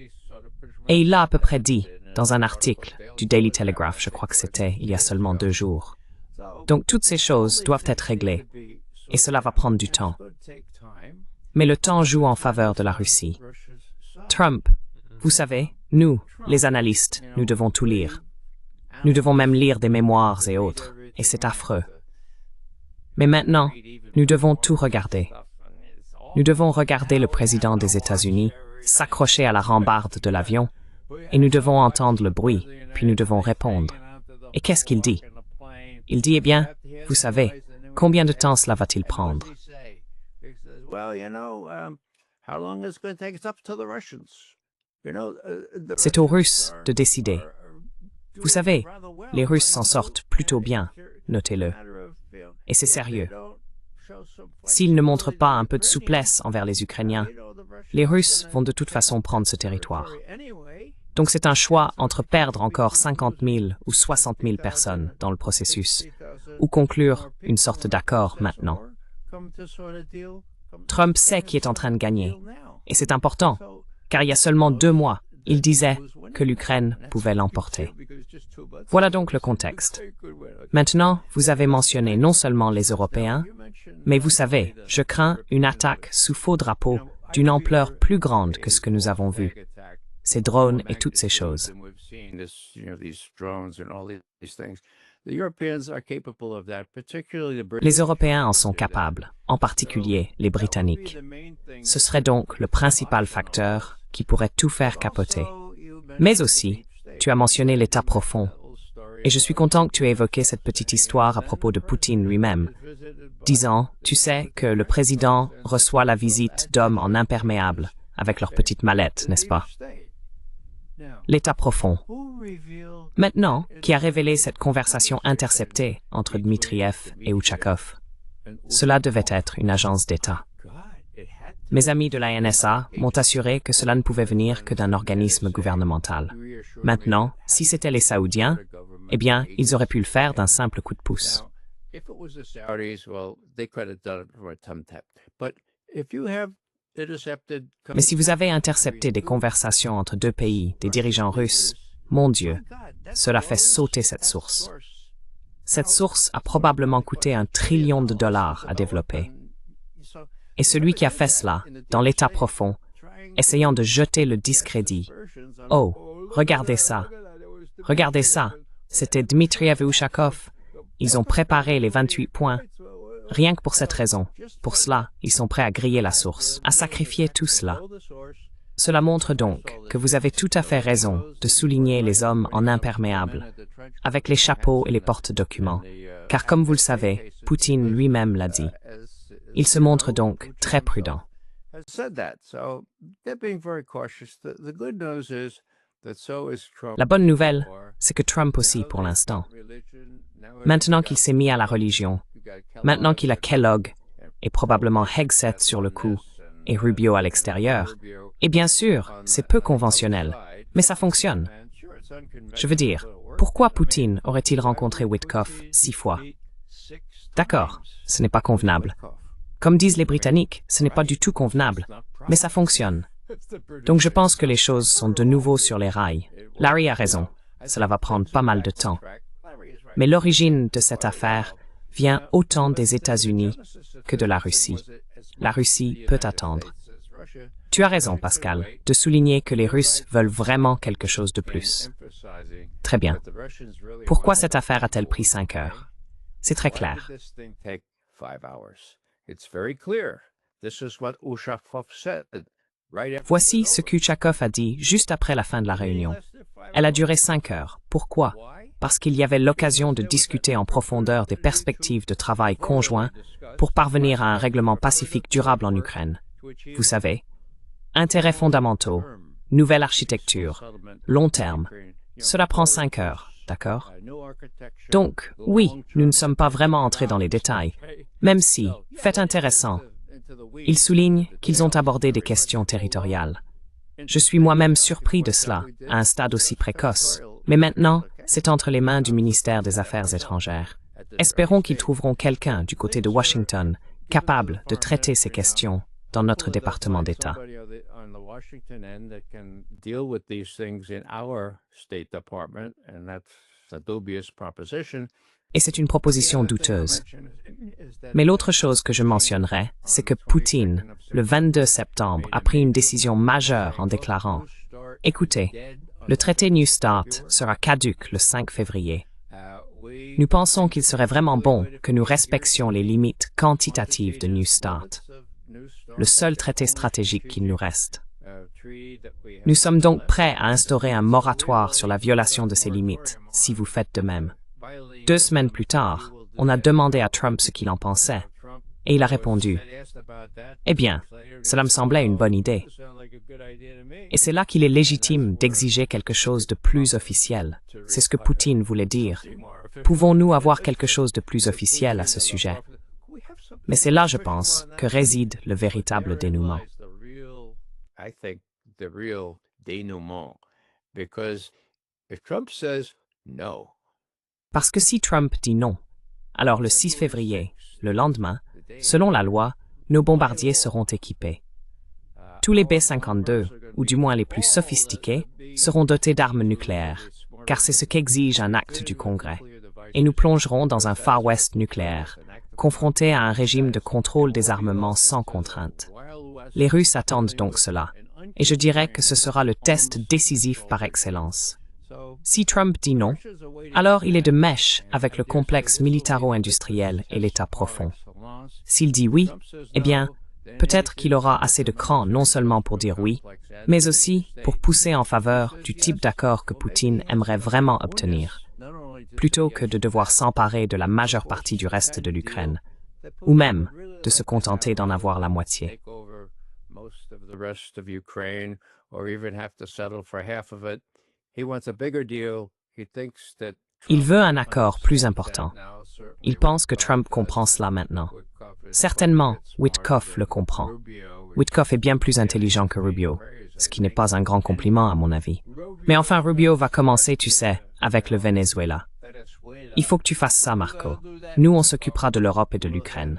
Et il l'a à peu près dit dans un article du Daily Telegraph, je crois que c'était il y a seulement 2 jours. Donc toutes ces choses doivent être réglées, et cela va prendre du temps. Mais le temps joue en faveur de la Russie. Trump, vous savez, nous, les analystes, nous devons tout lire. Nous devons même lire des mémoires et autres, et c'est affreux. Mais maintenant, nous devons tout regarder. Nous devons regarder le président des États-Unis s'accrocher à la rambarde de l'avion, et nous devons entendre le bruit, puis nous devons répondre. Et qu'est-ce qu'il dit? Il dit, eh bien, vous savez, combien de temps cela va-t-il prendre? C'est aux Russes de décider. Vous savez, les Russes s'en sortent plutôt bien, notez-le. Et c'est sérieux. S'ils ne montrent pas un peu de souplesse envers les Ukrainiens, les Russes vont de toute façon prendre ce territoire. Donc c'est un choix entre perdre encore 50 000 ou 60 000 personnes dans le processus, ou conclure une sorte d'accord maintenant. Trump sait qui est en train de gagner, et c'est important, car il y a seulement 2 mois, il disait que l'Ukraine pouvait l'emporter. Voilà donc le contexte. Maintenant, vous avez mentionné non seulement les Européens, mais vous savez, je crains une attaque sous faux drapeau d'une ampleur plus grande que ce que nous avons vu. Ces drones et toutes ces choses. Les Européens en sont capables, en particulier les Britanniques. Ce serait donc le principal facteur qui pourrait tout faire capoter. Mais aussi, tu as mentionné l'État profond. Et je suis content que tu aies évoqué cette petite histoire à propos de Poutine lui-même, disant, tu sais, que le président reçoit la visite d'hommes en imperméable, avec leurs petites mallettes, n'est-ce pas? L'État profond. Maintenant, qui a révélé cette conversation interceptée entre Dmitriev et Ushakov? Cela devait être une agence d'État. Mes amis de la NSA m'ont assuré que cela ne pouvait venir que d'un organisme gouvernemental. Maintenant, si c'étaient les Saoudiens, eh bien, ils auraient pu le faire d'un simple coup de pouce. Mais si vous avez intercepté des conversations entre 2 pays, des dirigeants russes, mon Dieu, cela fait sauter cette source. Cette source a probablement coûté $1 trillion à développer. Et celui qui a fait cela, dans l'état profond, essayant de jeter le discrédit. Oh, regardez ça. Regardez ça. C'était Dmitriev et Ushakov. Ils ont préparé les 28 points. Rien que pour cette raison. Pour cela, ils sont prêts à griller la source, à sacrifier tout cela. Cela montre donc que vous avez tout à fait raison de souligner les hommes en imperméable, avec les chapeaux et les porte-documents, car comme vous le savez, Poutine lui-même l'a dit. Il se montre donc très prudent. La bonne nouvelle, c'est que Trump aussi pour l'instant. Maintenant qu'il s'est mis à la religion, maintenant qu'il a Kellogg et probablement Hegseth sur le coup et Rubio à l'extérieur, et bien sûr, c'est peu conventionnel, mais ça fonctionne. Je veux dire, pourquoi Poutine aurait-il rencontré Witkoff 6 fois? D'accord, ce n'est pas convenable. Comme disent les Britanniques, ce n'est pas du tout convenable, mais ça fonctionne. Donc je pense que les choses sont de nouveau sur les rails. Larry a raison, cela va prendre pas mal de temps. Mais l'origine de cette affaire vient autant des États-Unis que de la Russie. La Russie peut attendre. Tu as raison, Pascal, de souligner que les Russes veulent vraiment quelque chose de plus. Très bien. Pourquoi cette affaire a-t-elle pris 5 heures? C'est très clair. Voici ce qu'Ushakov a dit juste après la fin de la réunion. Elle a duré 5 heures. Pourquoi? Parce qu'il y avait l'occasion de discuter en profondeur des perspectives de travail conjoint pour parvenir à un règlement pacifique durable en Ukraine. Vous savez, intérêts fondamentaux, nouvelle architecture, long terme, cela prend 5 heures, d'accord? Donc, oui, nous ne sommes pas vraiment entrés dans les détails, même si, fait intéressant, il souligne qu'ils ont abordé des questions territoriales. Je suis moi-même surpris de cela, à un stade aussi précoce, mais maintenant, c'est entre les mains du ministère des Affaires étrangères. Espérons qu'ils trouveront quelqu'un du côté de Washington capable de traiter ces questions dans notre département d'État. Et c'est une proposition douteuse. Mais l'autre chose que je mentionnerai, c'est que Poutine, le 22 septembre, a pris une décision majeure en déclarant « Écoutez, le traité New START sera caduc le 5 février. Nous pensons qu'il serait vraiment bon que nous respections les limites quantitatives de New START, le seul traité stratégique qu'il nous reste. Nous sommes donc prêts à instaurer un moratoire sur la violation de ces limites, si vous faites de même. » 2 semaines plus tard, on a demandé à Trump ce qu'il en pensait, et il a répondu « Eh bien, cela me semblait une bonne idée. » Et c'est là qu'il est légitime d'exiger quelque chose de plus officiel. C'est ce que Poutine voulait dire. Pouvons-nous avoir quelque chose de plus officiel à ce sujet? Mais c'est là, je pense, que réside le véritable dénouement. Parce que si Trump dit non, alors le 6 février, le lendemain, selon la loi, nos bombardiers seront équipés. Tous les B-52, ou du moins les plus sophistiqués, seront dotés d'armes nucléaires, car c'est ce qu'exige un acte du Congrès. Et nous plongerons dans un Far West nucléaire, confrontés à un régime de contrôle des armements sans contrainte. Les Russes attendent donc cela, et je dirais que ce sera le test décisif par excellence. Si Trump dit non, alors il est de mèche avec le complexe militaro-industriel et l'État profond. S'il dit oui, eh bien, peut-être qu'il aura assez de cran non seulement pour dire oui, mais aussi pour pousser en faveur du type d'accord que Poutine aimerait vraiment obtenir, plutôt que de devoir s'emparer de la majeure partie du reste de l'Ukraine, ou même de se contenter d'en avoir la moitié. Il veut un accord plus important. Il pense que Trump comprend cela maintenant. Certainement, Witkoff le comprend. Witkoff est bien plus intelligent que Rubio, ce qui n'est pas un grand compliment à mon avis. Mais enfin, Rubio va commencer, tu sais, avec le Venezuela. Il faut que tu fasses ça, Marco. Nous, on s'occupera de l'Europe et de l'Ukraine.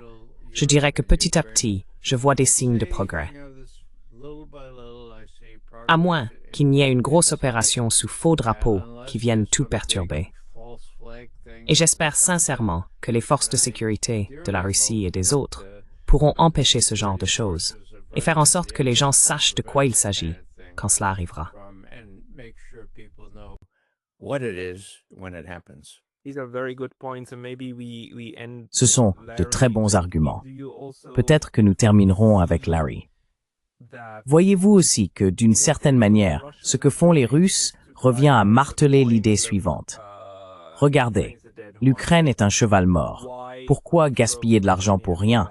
Je dirais que petit à petit, je vois des signes de progrès. À moins qu'il n'y ait une grosse opération sous faux drapeau qui vienne tout perturber. Et j'espère sincèrement que les forces de sécurité de la Russie et des autres pourront empêcher ce genre de choses et faire en sorte que les gens sachent de quoi il s'agit quand cela arrivera. Ce sont de très bons arguments. Peut-être que nous terminerons avec Larry. Voyez-vous aussi que, d'une certaine manière, ce que font les Russes revient à marteler l'idée suivante. Regardez, l'Ukraine est un cheval mort. Pourquoi gaspiller de l'argent pour rien?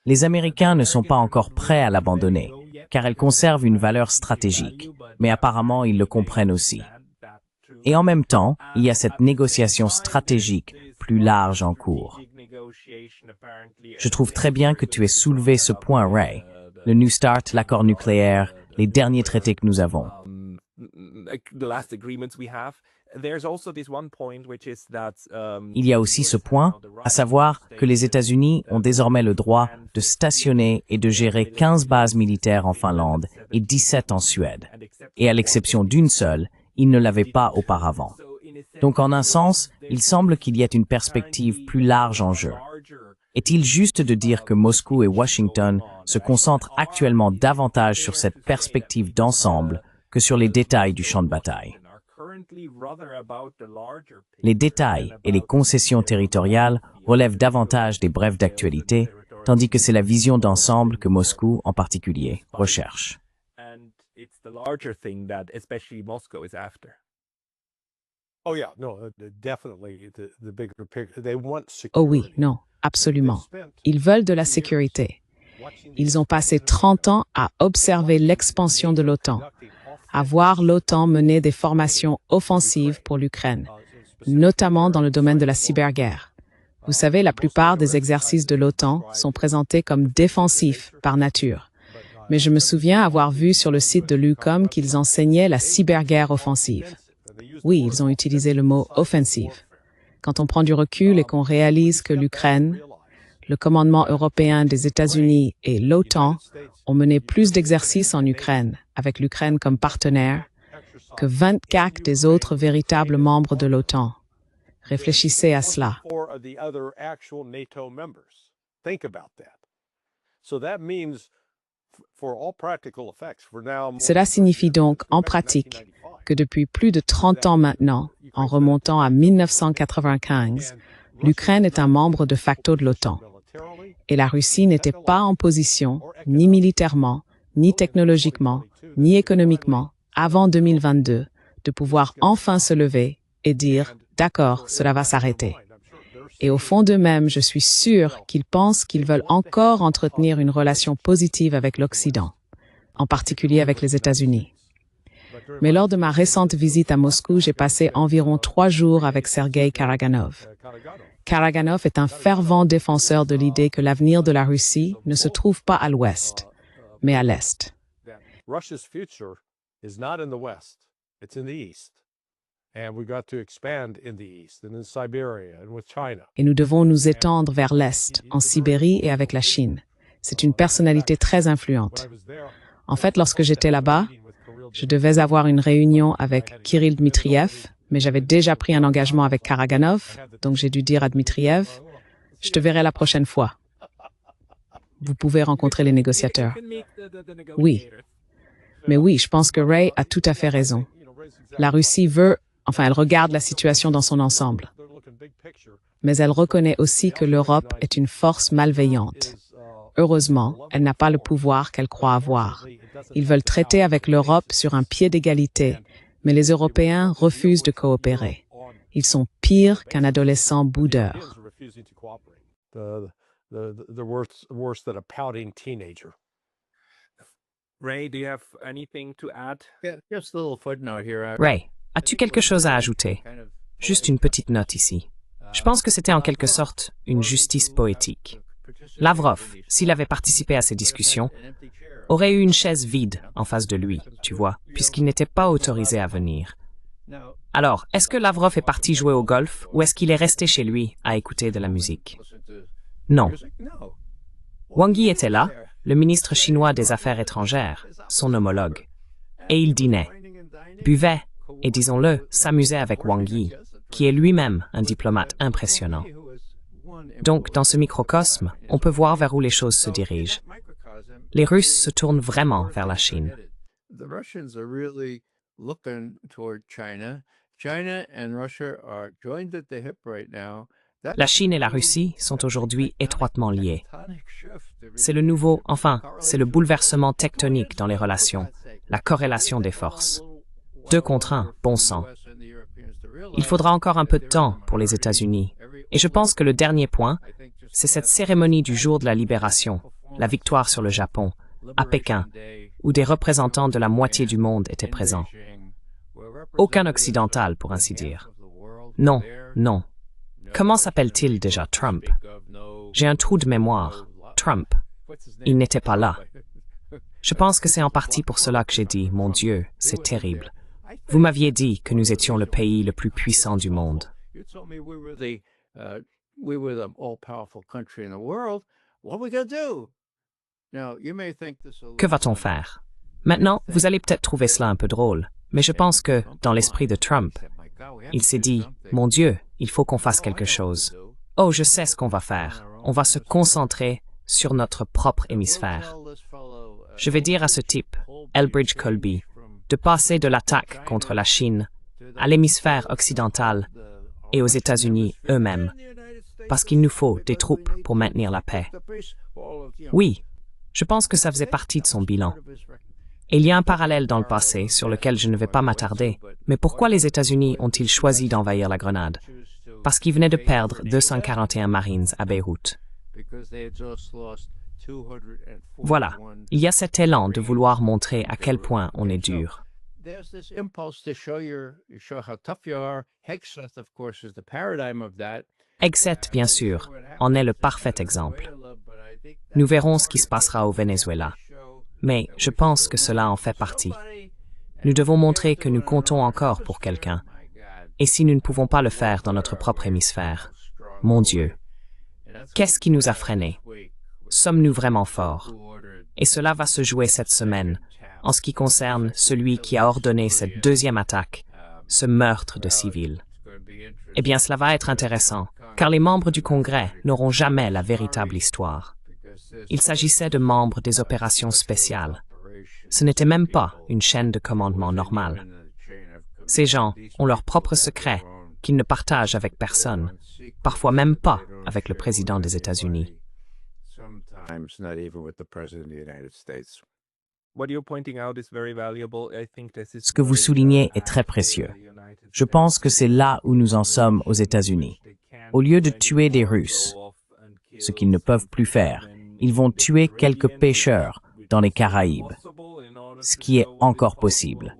Les Américains ne sont pas encore prêts à l'abandonner, car elle conserve une valeur stratégique, mais apparemment ils le comprennent aussi. Et en même temps, il y a cette négociation stratégique plus large en cours. Je trouve très bien que tu aies soulevé ce point, Ray. Le New START, l'accord nucléaire, les derniers traités que nous avons. Il y a aussi ce point, à savoir que les États-Unis ont désormais le droit de stationner et de gérer 15 bases militaires en Finlande et 17 en Suède. Et à l'exception d'une seule, ils ne l'avaient pas auparavant. Donc en un sens, il semble qu'il y ait une perspective plus large en jeu. Est-il juste de dire que Moscou et Washington se concentrent actuellement davantage sur cette perspective d'ensemble que sur les détails du champ de bataille? Les détails et les concessions territoriales relèvent davantage des brèves d'actualité, tandis que c'est la vision d'ensemble que Moscou, en particulier, recherche. Oh oui, non, absolument. Ils veulent de la sécurité. Ils ont passé 30 ans à observer l'expansion de l'OTAN, à voir l'OTAN mener des formations offensives pour l'Ukraine, notamment dans le domaine de la cyberguerre. Vous savez, la plupart des exercices de l'OTAN sont présentés comme défensifs par nature. Mais je me souviens avoir vu sur le site de l'UQOM qu'ils enseignaient la cyberguerre offensive. Oui, ils ont utilisé le mot « offensive ». Quand on prend du recul et qu'on réalise que l'Ukraine, le commandement européen des États-Unis et l'OTAN ont mené plus d'exercices en Ukraine, avec l'Ukraine comme partenaire, que 24 des autres véritables membres de l'OTAN. Réfléchissez à cela. Cela signifie donc, en pratique, que depuis plus de 30 ans maintenant, en remontant à 1995, l'Ukraine est un membre de facto de l'OTAN. Et la Russie n'était pas en position, ni militairement, ni technologiquement, ni économiquement, avant 2022, de pouvoir enfin se lever et dire « D'accord, cela va s'arrêter ». Et au fond d'eux-mêmes, je suis sûre qu'ils pensent qu'ils veulent encore entretenir une relation positive avec l'Occident, en particulier avec les États-Unis. Mais lors de ma récente visite à Moscou, j'ai passé environ 3 jours avec Sergei Karaganov. Karaganov est un fervent défenseur de l'idée que l'avenir de la Russie ne se trouve pas à l'ouest, mais à l'est. Et nous devons nous étendre vers l'est, en Sibérie et avec la Chine. C'est une personnalité très influente. En fait, lorsque j'étais là-bas, je devais avoir une réunion avec Kirill Dmitriev, mais j'avais déjà pris un engagement avec Karaganov, donc j'ai dû dire à Dmitriev, « Je te verrai la prochaine fois. Vous pouvez rencontrer les négociateurs. » Oui. Mais oui, je pense que Ray a tout à fait raison. La Russie elle regarde la situation dans son ensemble. Mais elle reconnaît aussi que l'Europe est une force malveillante. Heureusement, elle n'a pas le pouvoir qu'elle croit avoir. Ils veulent traiter avec l'Europe sur un pied d'égalité, mais les Européens refusent de coopérer. Ils sont pires qu'un adolescent boudeur. Ray, as-tu quelque chose à ajouter? Juste une petite note ici. Je pense que c'était en quelque sorte une justice poétique. Lavrov, s'il avait participé à ces discussions, aurait eu une chaise vide en face de lui, tu vois, puisqu'il n'était pas autorisé à venir. Alors, est-ce que Lavrov est parti jouer au golf ou est-ce qu'il est resté chez lui à écouter de la musique? Non. Wang Yi était là, le ministre chinois des Affaires étrangères, son homologue, et il dînait, buvait et, disons-le, s'amusait avec Wang Yi, qui est lui-même un diplomate impressionnant. Donc, dans ce microcosme, on peut voir vers où les choses se dirigent. Les Russes se tournent vraiment vers la Chine. La Chine et la Russie sont aujourd'hui étroitement liées. C'est le c'est le bouleversement tectonique dans les relations, la corrélation des forces. 2 contre 1, bon sang. Il faudra encore un peu de temps pour les États-Unis. Et je pense que le dernier point, c'est cette cérémonie du jour de la libération, la victoire sur le Japon, à Pékin, où des représentants de la moitié du monde étaient présents. Aucun occidental, pour ainsi dire. Non, non. Comment s'appelle-t-il déjà Trump? J'ai un trou de mémoire. Trump. Il n'était pas là. Je pense que c'est en partie pour cela que j'ai dit, mon Dieu, c'est terrible. Vous m'aviez dit que nous étions le pays le plus puissant du monde. Que va-t-on faire? Maintenant, vous allez peut-être trouver cela un peu drôle, mais je pense que, dans l'esprit de Trump, il s'est dit, mon Dieu, il faut qu'on fasse quelque chose. Oh, je sais ce qu'on va faire. On va se concentrer sur notre propre hémisphère. Je vais dire à ce type, Elbridge Colby, de passer de l'attaque contre la Chine à l'hémisphère occidental et aux États-Unis eux-mêmes, parce qu'il nous faut des troupes pour maintenir la paix. Oui, je pense que ça faisait partie de son bilan. Et il y a un parallèle dans le passé sur lequel je ne vais pas m'attarder, mais pourquoi les États-Unis ont-ils choisi d'envahir la Grenade? Parce qu'ils venaient de perdre 241 Marines à Beyrouth. Voilà, il y a cet élan de vouloir montrer à quel point on est dur. Hegseth, bien sûr, en est le parfait exemple. Nous verrons ce qui se passera au Venezuela. Mais je pense que cela en fait partie. Nous devons montrer que nous comptons encore pour quelqu'un. Et si nous ne pouvons pas le faire dans notre propre hémisphère, mon Dieu, qu'est-ce qui nous a freinés? Sommes-nous vraiment forts? Et cela va se jouer cette semaine, en ce qui concerne celui qui a ordonné cette deuxième attaque, ce meurtre de civils. Eh bien, cela va être intéressant, car les membres du Congrès n'auront jamais la véritable histoire. Il s'agissait de membres des opérations spéciales. Ce n'était même pas une chaîne de commandement normale. Ces gens ont leurs propres secrets qu'ils ne partagent avec personne, parfois même pas avec le président des États-Unis. Ce que vous soulignez est très précieux. Je pense que c'est là où nous en sommes aux États-Unis. Au lieu de tuer des Russes, ce qu'ils ne peuvent plus faire, ils vont tuer quelques pêcheurs dans les Caraïbes, ce qui est encore possible,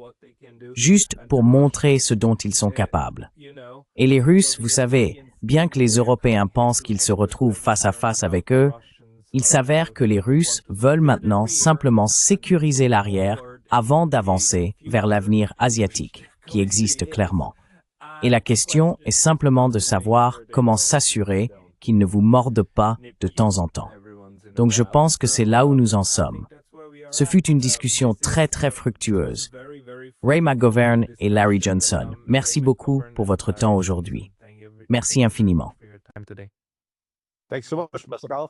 juste pour montrer ce dont ils sont capables. Et les Russes, vous savez, bien que les Européens pensent qu'ils se retrouvent face à face avec eux, il s'avère que les Russes veulent maintenant simplement sécuriser l'arrière avant d'avancer vers l'avenir asiatique, qui existe clairement. Et la question est simplement de savoir comment s'assurer qu'ils ne vous mordent pas de temps en temps. Donc je pense que c'est là où nous en sommes. Ce fut une discussion très fructueuse. Ray McGovern et Larry Johnson, merci beaucoup pour votre temps aujourd'hui. Merci infiniment. Thanks so much, Pascal.